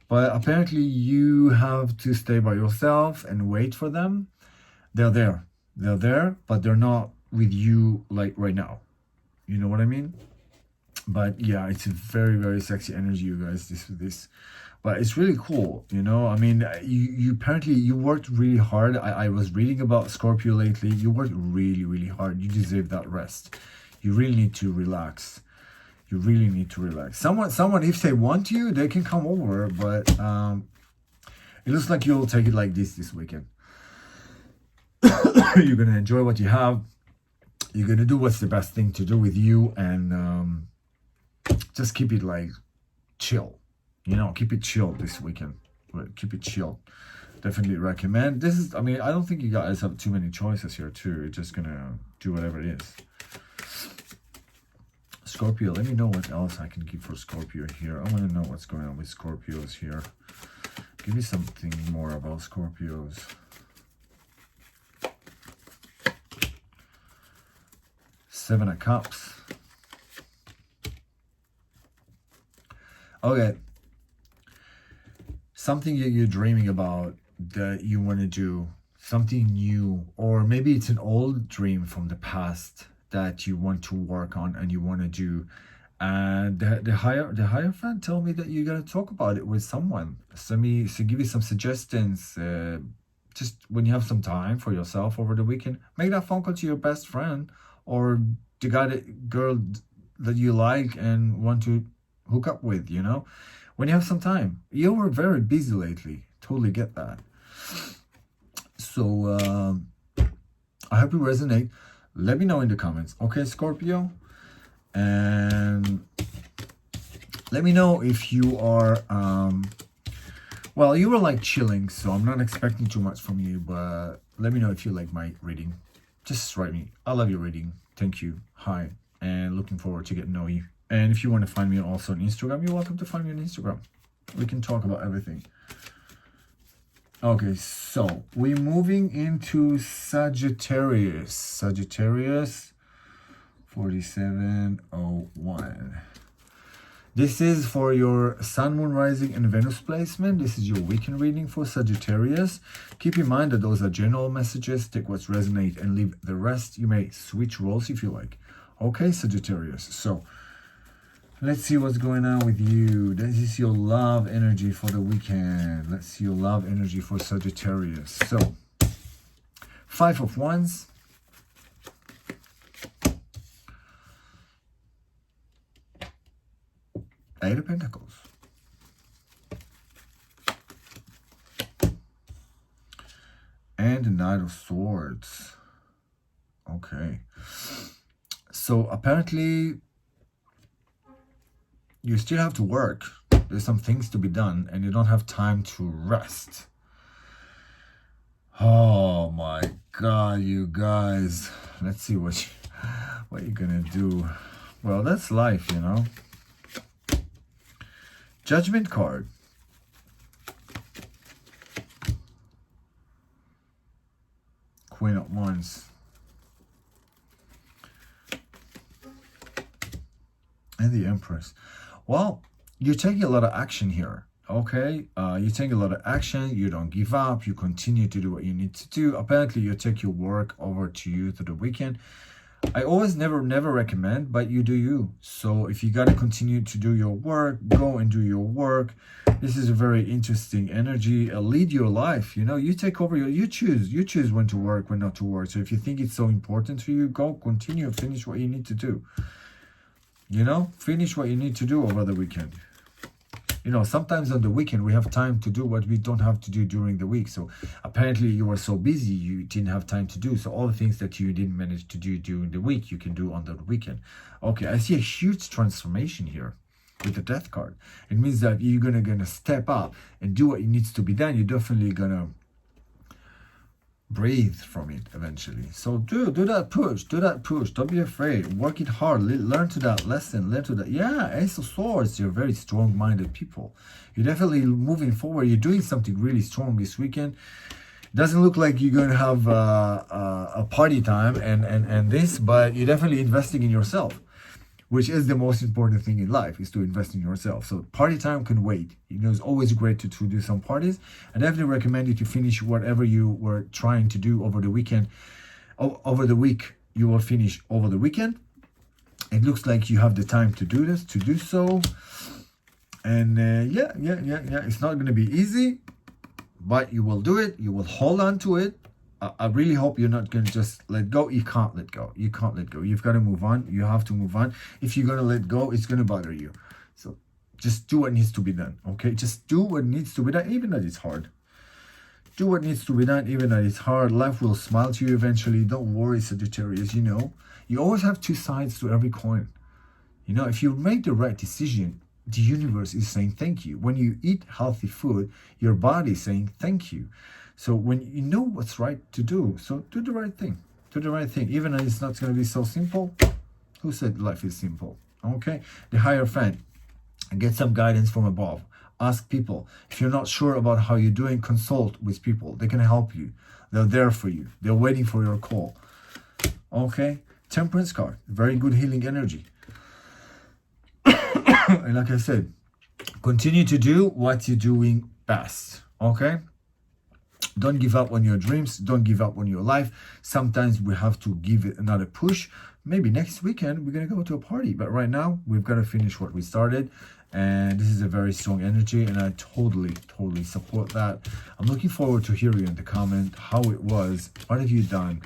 But apparently you have to stay by yourself and wait for them. They're there. They're there, but they're not with you like right now. You know what I mean? But yeah, it's a very, very sexy energy, you guys, this. But it's really cool, you know? I mean, you apparently, you worked really hard. I was reading about Scorpio lately. You worked really, really hard. You deserve that rest. You really need to relax. You really need to relax. Someone, if they want you, they can come over. But it looks like you'll take it like this weekend. You're going to enjoy what you have. You're going to do what's the best thing to do with you. And just keep it like chill. You know, keep it chill this weekend. Keep it chill. Definitely recommend. This is, I mean, I don't think you guys have too many choices here too. You're just gonna do whatever it is. Scorpio, let me know what else I can give for Scorpio here. I want to know what's going on with Scorpios here. Give me something more about Scorpios. Seven of Cups. Okay. Something that you're dreaming about that you want to do, something new, or maybe it's an old dream from the past that you want to work on and you want to do. And the Hierophant told me that you're gonna talk about it with someone. So give you some suggestions. Just when you have some time for yourself over the weekend, make that phone call to your best friend or the girl that you like and want to hook up with, you know. When you have some time. You were very busy lately. Totally get that. So, I hope you resonate. Let me know in the comments. Okay, Scorpio? And let me know if you are... well, you were like chilling, so I'm not expecting too much from you. But let me know if you like my reading. Just write me. I love your reading. Thank you. Hi. And looking forward to get to know you. And if you want to find me also on Instagram, you're welcome to find me on Instagram. We can talk about everything. Okay, so we're moving into Sagittarius. Sagittarius 4701. This is for your Sun, Moon, Rising, and Venus placement. This is your weekend reading for Sagittarius. Keep in mind that those are general messages. Take what's resonate and leave the rest. You may switch roles if you like. Okay, Sagittarius. So let's see what's going on with you. This is your love energy for the weekend. Let's see your love energy for Sagittarius. So, 5 of Wands. Eight of Pentacles. And the Knight of Swords. Okay. So, apparently... you still have to work. There's some things to be done and you don't have time to rest. Oh my God, you guys. Let's see what you're gonna do. Well, that's life, you know. Judgment card. Queen of Wands. And the Empress. Well, you're taking a lot of action here, okay? You're taking a lot of action. You don't give up. You continue to do what you need to do. Apparently, you take your work over to you through the weekend. I always never recommend, but you do you. So if you got to continue to do your work, go and do your work. This is a very interesting energy. Lead your life. You know, you take over you choose when to work, when not to work. So if you think it's so important to you, go continue, finish what you need to do. You know, finish what you need to do over the weekend. You know, sometimes on the weekend we have time to do what we don't have to do during the week. So apparently you were so busy you didn't have time to do. So all the things that you didn't manage to do during the week, you can do on the weekend. Okay, I see a huge transformation here with the Death card. It means that you're gonna step up and do what needs to be done. You're definitely gonna breathe from it eventually. So do that push. Don't be afraid. Work it hard. Learn to that lesson. Learn to that. Yeah, Ace of Swords. You're very strong-minded people. You're definitely moving forward. You're doing something really strong this weekend. Doesn't look like you're going to have a party time and this, but you're definitely investing in yourself. which is the most important thing in life, is to invest in yourself. So party time can wait. You know, it's always great to do some parties. I definitely recommend you to finish whatever you were trying to do over the weekend. Over the week, you will finish over the weekend. It looks like you have the time to do this, to do so. And yeah. It's not going to be easy, but you will do it. You will hold on to it. I really hope you're not going to just let go. You can't let go. You can't let go. You've got to move on. You have to move on. If you're going to let go, it's going to bother you. So just do what needs to be done, okay? Just do what needs to be done, even though it's hard. Do what needs to be done, even though it's hard. Life will smile to you eventually. Don't worry, Sagittarius, you know. You always have two sides to every coin. You know, if you make the right decision, the universe is saying thank you. When you eat healthy food, your body is saying thank you. So when you know what's right to do, so do the right thing. Do the right thing. Even though it's not going to be so simple. Who said life is simple? Okay? The Hierophant. Get some guidance from above. Ask people. If you're not sure about how you're doing, consult with people. They can help you. They're there for you. They're waiting for your call. Okay? Temperance card. Very good healing energy. And like I said, continue to do what you're doing best. Okay? Don't give up on your dreams. Don't give up on your life. Sometimes we have to give it another push. Maybe next weekend we're going to go to a party. But right now, we've got to finish what we started. And this is a very strong energy. And I totally support that. I'm looking forward to hear you in the comment how it was. What have you done?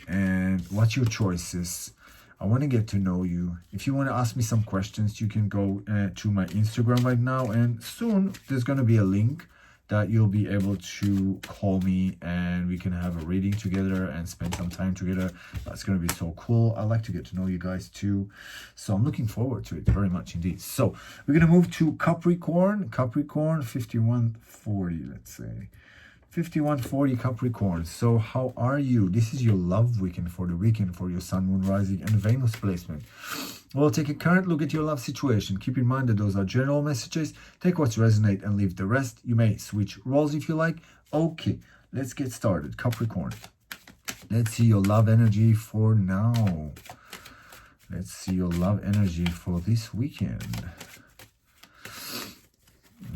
And what's your choices? I want to get to know you. If you want to ask me some questions, you can go to my Instagram right now. And soon, there's going to be a link that you'll be able to call me and we can have a reading together and spend some time together. That's going to be so cool. I like to get to know you guys too. So I'm looking forward to it very much indeed. So we're going to move to Capricorn. Capricorn 5140, let's say. 5140 Capricorn. So how are you? This is your love weekend for the weekend for your Sun, Moon, Rising and Venus placement. Well, take a current look at your love situation. Keep in mind that those are general messages. Take what's resonate and leave the rest. You may switch roles if you like. Okay, let's get started. Capricorn. Let's see your love energy for now. Let's see your love energy for this weekend.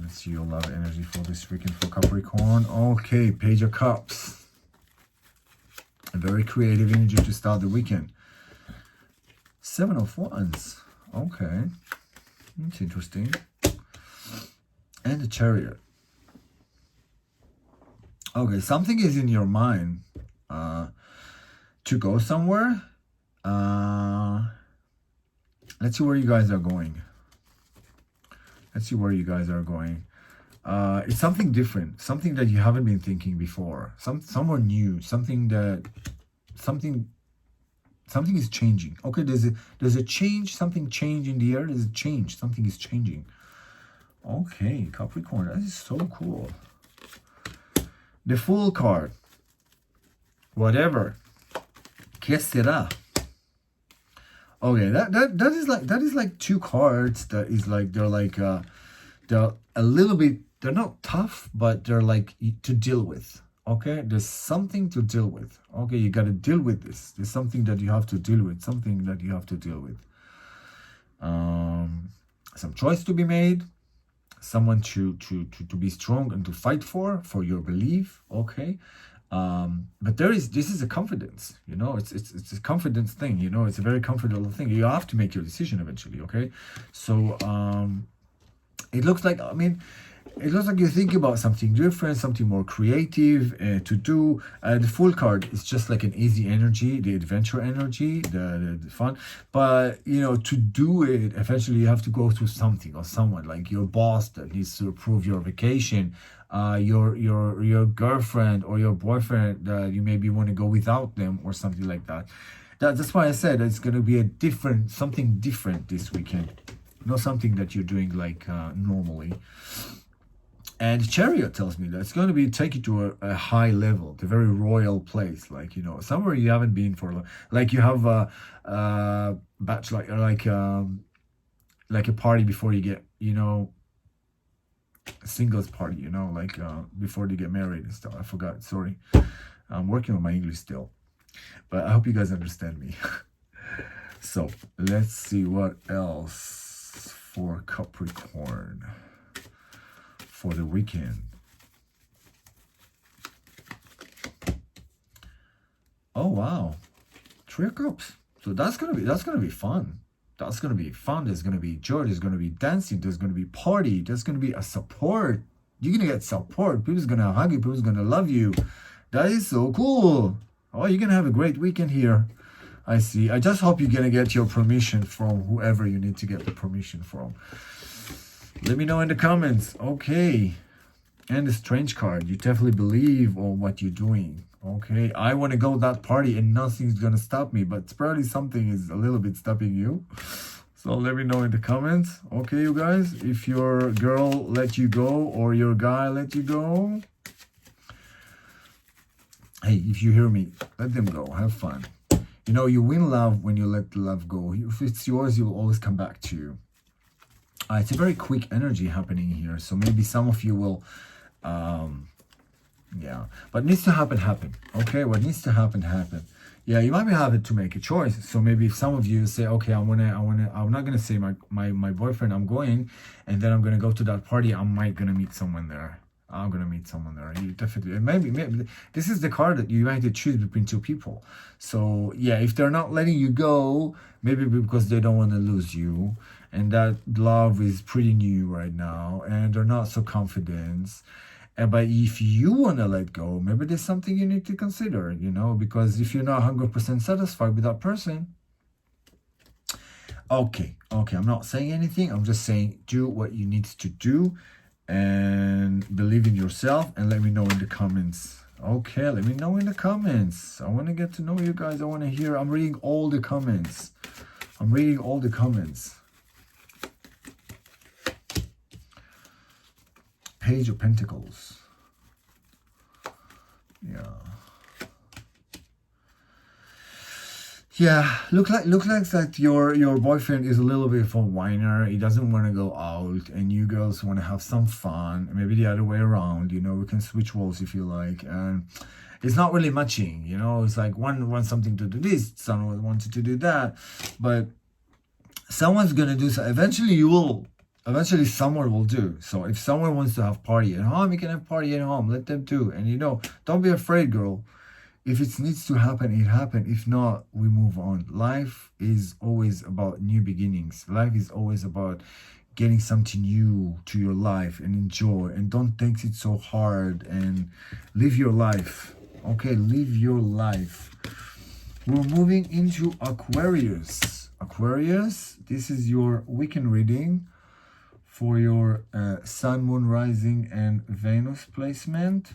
Let's see your love energy for this weekend for Capricorn. Okay, Page of Cups. A very creative energy to start the weekend. 7 of Wands. Okay. That's interesting. And the Chariot. Okay, something is in your mind to go somewhere. Let's see where you guys are going. Let's see where you guys are going. It's something different, something that you haven't been thinking before, somewhere new, something is changing. Okay, there's a change, something change in the air. There's a change, something is changing. Okay, Capricorn, that is so cool. The Fool card. Whatever. Que sera? Okay, that is like two cards that is like they're a little bit, they're not tough, but they're like to deal with. Okay, there's something to deal with. Okay, you got to deal with this. There's something that you have to deal with. Something that you have to deal with. Some choice to be made. Someone to be strong and to fight for your belief. Okay. But this is a confidence, you know, it's a confidence thing, you know, it's a very comfortable thing. You have to make your decision eventually, okay? So, it looks like, it looks like you think about something different, something more creative to do. The Fool card is just like an easy energy, the adventure energy, the fun. But, you know, to do it, eventually you have to go through something or someone, like your boss that needs to approve your vacation, your girlfriend or your boyfriend that you maybe want to go without them or something like that. That's why I said it's going to be something different this weekend. Not something that you're doing like normally. And Chariot tells me that it's going to be take you to a high level, a very royal place, like, you know, somewhere you haven't been for long. Like you have a bachelor, like a party before you get, you know, a singles party, you know, like before they get married and stuff. I forgot, sorry. I'm working on my English still. But I hope you guys understand me. So let's see what else for Capricorn for the weekend. Oh wow, 3 of Cups. So that's gonna be fun. That's gonna be fun. There's gonna be joy. There's gonna be dancing. There's gonna be party. There's gonna be a support. You're gonna get support. People's gonna hug you. People's gonna love you. That is so cool. Oh, you're gonna have a great weekend here. I see. I just hope you're gonna get your permission from whoever you need to get the permission from. Let me know in the comments. Okay. And the strange card. You definitely believe on what you're doing. Okay, I want to go that party and nothing's gonna stop me, but probably something is a little bit stopping you. So let me know in the comments. Okay, you guys, if your girl let you go or your guy let you go, hey, if you hear me, let them go. Have fun. You know, you win love when you let the love go. If it's yours, it will always come back to you. It's a very quick energy happening here, so maybe some of you will yeah, what needs to happen. Okay, what needs to happen. Yeah, you might be having to make a choice. So maybe if some of you say, okay, I'm not gonna say my boyfriend, I'm going, and then I'm gonna go to that party. I'm gonna meet someone there. I'm gonna meet someone there. You definitely, maybe this is the card that you might choose between 2 people. So yeah, if they're not letting you go, maybe because they don't want to lose you, and that love is pretty new right now, and they're not so confident. But if you want to let go, maybe there's something you need to consider, you know, because if you're not 100% satisfied with that person, okay, I'm not saying anything. I'm just saying do what you need to do and believe in yourself, and let me know in the comments. Okay, let me know in the comments. I want to get to know you guys. I want to hear. I'm reading all the comments. Page of Pentacles. Yeah, look like that your boyfriend is a little bit of a whiner. He doesn't want to go out, and you girls want to have some fun. Maybe the other way around, you know, we can switch roles if you like. And it's not really matching, you know. It's like one wants something to do this, someone wanted to do that, but someone's gonna do so. Eventually someone will do. So if someone wants to have party at home, you can have party at home. Let them do. And you know, don't be afraid, girl. If it needs to happen, it happen. If not, we move on. Life is always about new beginnings. Life is always about getting something new to your life and enjoy. And don't take it so hard and live your life. Okay, live your life. We're moving into Aquarius. Aquarius, this is your weekend reading for your Sun, Moon, Rising, and Venus placement.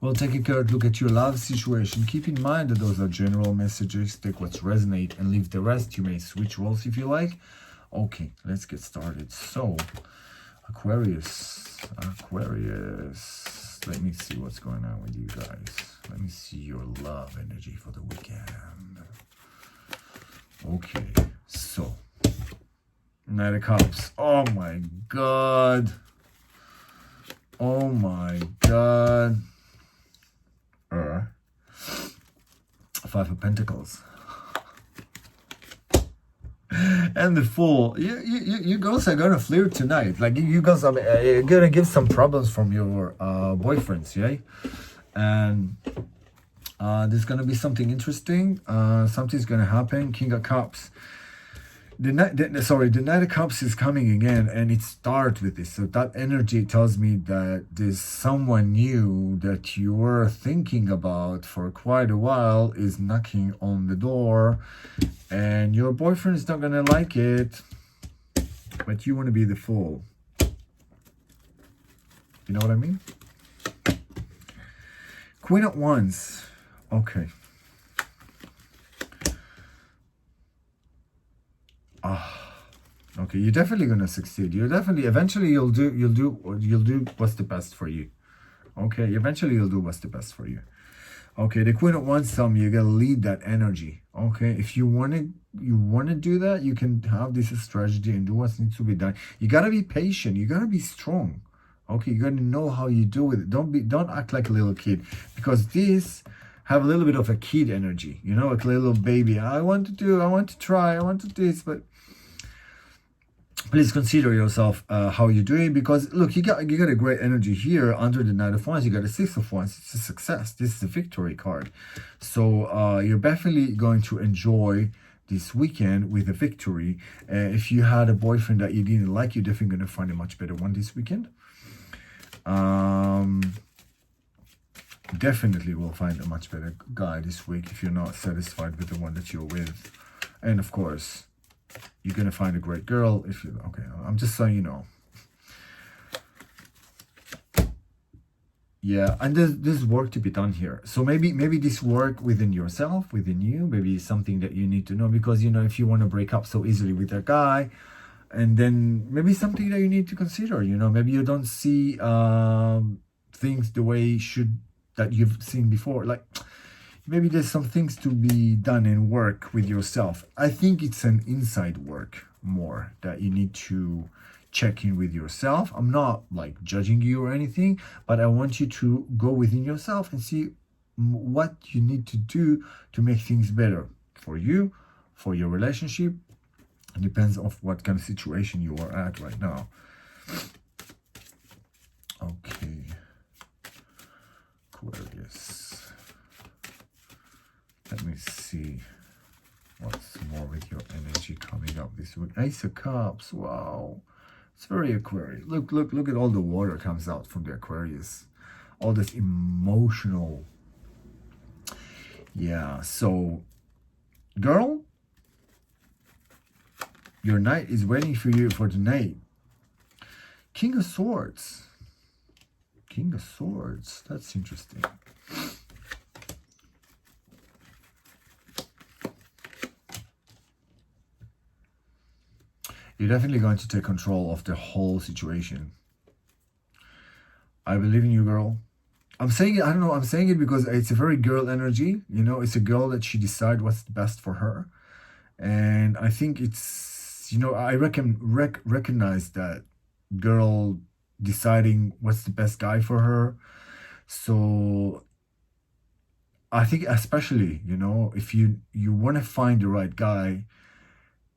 We'll take a card look at your love situation. Keep in mind that those are general messages. Take what's resonate and leave the rest. You may switch roles if you like. Okay, let's get started. So, Aquarius. Let me see what's going on with you guys. Let me see your love energy for the weekend. Okay, so Knight of Cups. Oh my God. Five of Pentacles. And the Fool. You girls are gonna flirt tonight. Like you girls are gonna give some problems from your boyfriends, yeah? And there's gonna be something interesting. Something's gonna happen. King of Cups. The Knight of Cups is coming again, and it starts with this. So that energy tells me that there's someone new that you were thinking about for quite a while is knocking on the door, and your boyfriend is not gonna like it, but you want to be the fool. You know what I mean? Queen of Wands. Okay. Okay, you're definitely gonna succeed. Eventually you'll do what's the best for you. Okay, eventually you'll do what's the best for you. Okay, the Queen of Wands tell me you gotta lead that energy. Okay, if you wanna do that, you can have this strategy and do what needs to be done. You gotta be patient. You gotta be strong. Okay, you gotta know how you do it. Don't act like a little kid, because this have a little bit of a kid energy, you know, like a little baby. I want to do, I want to try, I want to do this, but please consider yourself how you do it, because look, you got a great energy here under the Knight of Wands. You got a Six of Wands. It's a success. This is a victory card, so you're definitely going to enjoy this weekend with a victory. If you had a boyfriend that you didn't like, you're definitely going to find a much better one this weekend. Definitely will find a much better guy this week if you're not satisfied with the one that you're with. And of course, you're gonna find a great girl if you, okay, I'm just saying, you know. Yeah, and there's work to be done here. So maybe this work within yourself, within you, maybe something that you need to know, because, you know, if you want to break up so easily with a guy, and then maybe something that you need to consider, you know, maybe you don't see things the way that you've seen before. Like, maybe there's some things to be done and work with yourself. I think it's an inside work more that you need to check in with yourself. I'm not like judging you or anything, but I want you to go within yourself and see what you need to do to make things better for you, for your relationship. It depends on what kind of situation you are at right now. Okay. Aquarius. Let me see what's more with your energy coming up this week. Ace of Cups. Wow. It's very Aquarius. Look at all the water comes out from the Aquarius. All this emotional. Yeah, so girl, your knight is waiting for you for tonight. King of Swords. King of Swords. That's interesting. You're definitely going to take control of the whole situation. I believe in you, girl. I'm saying it, I don't know, I'm saying it because it's a very girl energy. You know, it's a girl that she decides what's the best for her. And I think it's, you know, I recognize that girl deciding what's the best guy for her. So I think especially, you know, if you want to find the right guy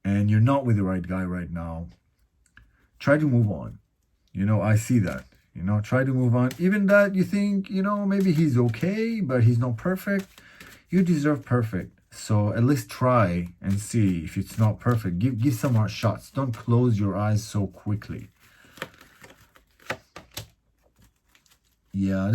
and you're not with the right guy right now, try to move on. You know, I see that. You know, try to move on. Even that you think, you know, maybe he's okay, but he's not perfect. You deserve perfect. So at least try and see if it's not perfect. Give some more shots. Don't close your eyes so quickly. Yeah,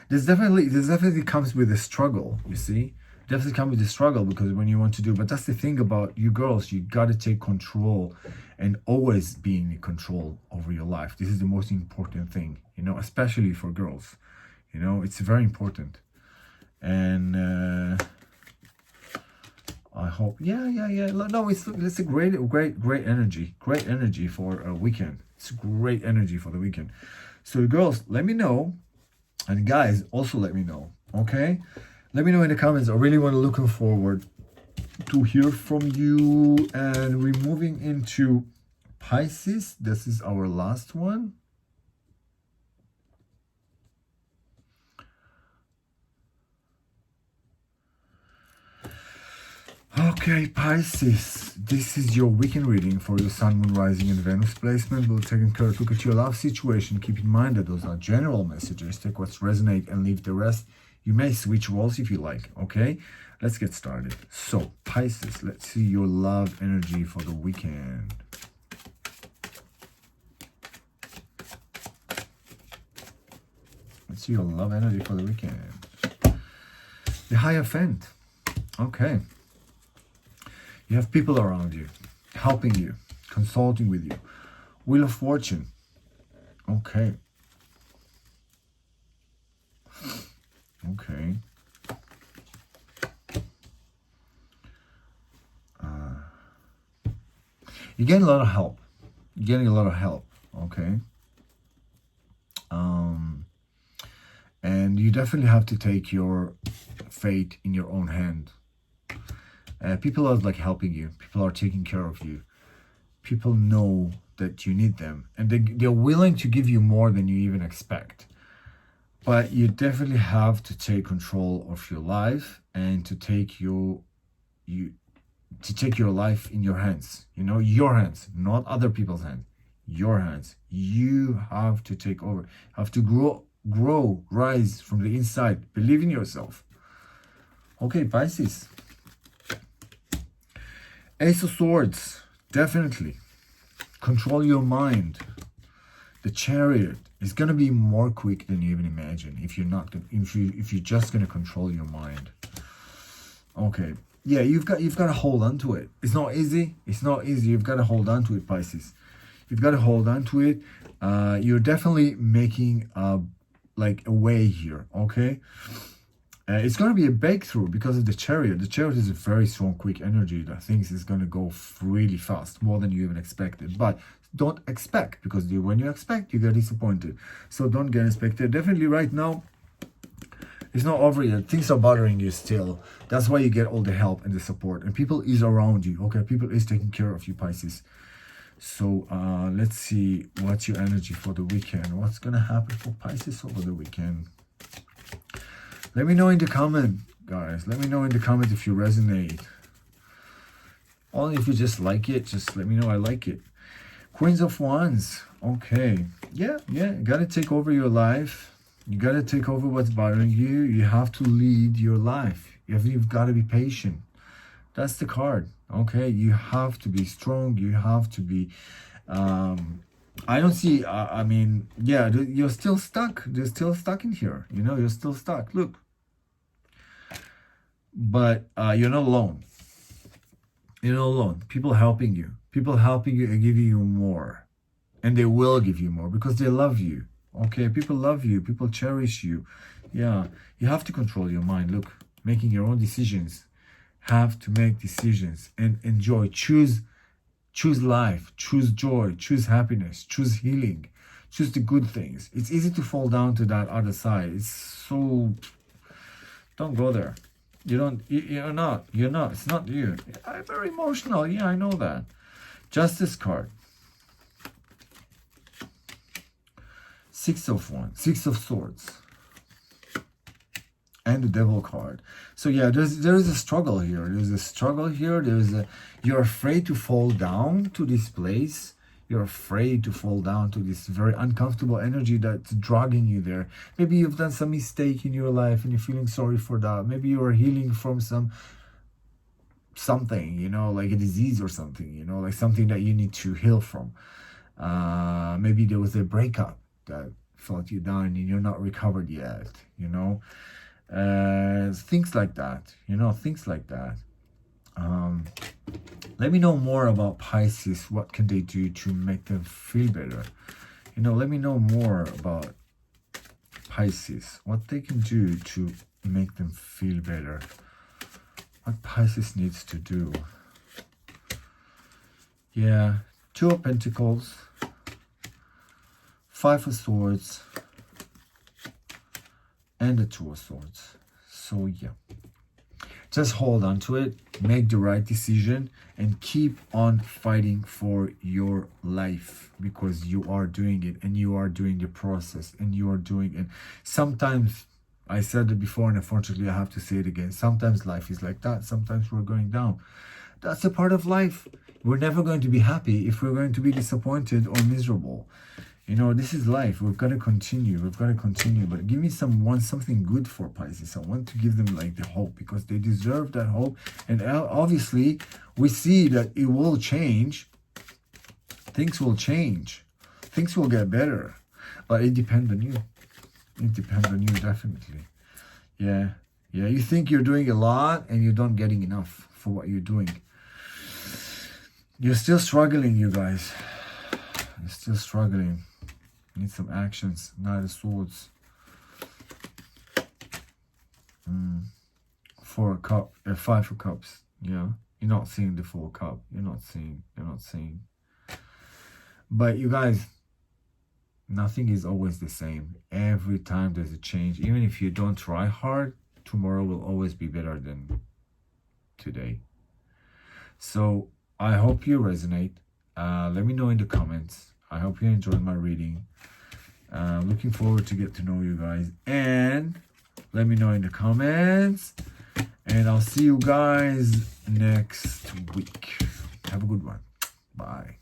this definitely comes with a struggle, you see. Definitely comes with a struggle, because when you want to do, but that's the thing about you girls, you got to take control and always be in control over your life. This is the most important thing, you know, especially for girls. You know, it's very important. And I hope, yeah. No, it's a great energy. Great energy for a weekend. It's great energy for the weekend. So girls, let me know. And guys, also let me know, okay? Let me know in the comments. I really want to looking forward to hear from you. And we're moving into Pisces. This is our last one. Okay, Pisces, this is your weekend reading for your Sun, Moon, Rising, and Venus placement. We'll take a close look at your love situation. Keep in mind that those are general messages. Take what's resonate and leave the rest. You may switch roles if you like, okay? Let's get started. So, Pisces, let's see your love energy for the weekend. Let's see your love energy for the weekend. The Hierophant. Okay. You have people around you, helping you, consulting with you. Wheel of Fortune. Okay. Okay. You're getting a lot of help. You're getting a lot of help. Okay. And you definitely have to take your fate in your own hand. People are like helping you. People are taking care of you. People know that you need them, and they're willing to give you more than you even expect. But you definitely have to take control of your life and to take your life in your hands. You know, your hands, not other people's hands. Your hands. You have to take over. Have to grow, rise from the inside. Believe in yourself. Okay, Pisces. Ace of Swords, definitely. Control your mind. The Chariot is gonna be more quick than you even imagine if you're just gonna control your mind. Okay, yeah, you've got to hold on to it. It's not easy. It's not easy. You've got to hold on to it, Pisces. You've got to hold on to it. You're definitely making like a way here. Okay. It's going to be a breakthrough because of the Chariot. The Chariot is a very strong, quick energy that thinks it's going to go really fast, more than you even expected. But don't expect, because when you expect, you get disappointed. So don't get expected. Definitely right now, it's not over yet. Things are bothering you still. That's why you get all the help and the support. And people is around you, okay? People is taking care of you, Pisces. So let's see what's your energy for the weekend. What's going to happen for Pisces over the weekend? Let me know in the comment, guys. Let me know in the comment if you resonate. Only if you just like it, just let me know I like it. Queens of Wands. Okay. Yeah. You got to take over your life. You got to take over what's bothering you. You have to lead your life. You've got to be patient. That's the card. Okay. You have to be strong. You have to be... I don't see... I mean, yeah, you're still stuck. You're still stuck in here. You know, you're still stuck. Look. But you're not alone. You're not alone. People helping you. People helping you and giving you more. And they will give you more because they love you. Okay, people love you. People cherish you. Yeah, you have to control your mind. Look, making your own decisions. Have to make decisions and enjoy. Choose life. Choose joy. Choose happiness. Choose healing. Choose the good things. It's easy to fall down to that other side. It's so... Don't go there. You're not. It's not you. I'm very emotional. Yeah, I know that. Justice card. Six of Wands. Six of Swords. And the Devil card. So yeah, there is a struggle here. There's a struggle here. You're afraid to fall down to this place. You're afraid to fall down to this very uncomfortable energy that's dragging you there. Maybe you've done some mistake in your life and you're feeling sorry for that. Maybe you're healing from something, you know, like a disease or something, you know, like something that you need to heal from. Maybe there was a breakup that felt you down and you're not recovered yet, you know. Things like that, you know, things like that. Let me know more about Pisces. What can they do to make them feel better? You know, let me know more about Pisces. What they can do to make them feel better. What Pisces needs to do. Yeah, Two of Pentacles. Five of Swords. And the Two of Swords. So yeah. Just hold on to it, make the right decision, and keep on fighting for your life, because you are doing it and you are doing the process and you are doing it. Sometimes, I said it before and unfortunately I have to say it again, sometimes life is like that. Sometimes we're going down. That's a part of life. We're never going to be happy if we're going to be disappointed or miserable. You know, this is life. We've got to continue. We've got to continue. But give me something good for Pisces. I want to give them like the hope, because they deserve that hope. And obviously, we see that it will change. Things will change. Things will get better. But it depends on you. It depends on you, definitely. Yeah. Yeah, you think you're doing a lot and you're not getting enough for what you're doing. You're still struggling, you guys. You're still struggling. Need some actions. Knight of Swords. Five of Cups. Yeah, you're not seeing the full cup. You're not seeing. But you guys, nothing is always the same. Every time there's a change. Even if you don't try hard, tomorrow will always be better than today. So I hope you resonate. Let me know in the comments. I hope you enjoyed my reading. Looking forward to get to know you guys. And let me know in the comments. And I'll see you guys next week. Have a good one. Bye.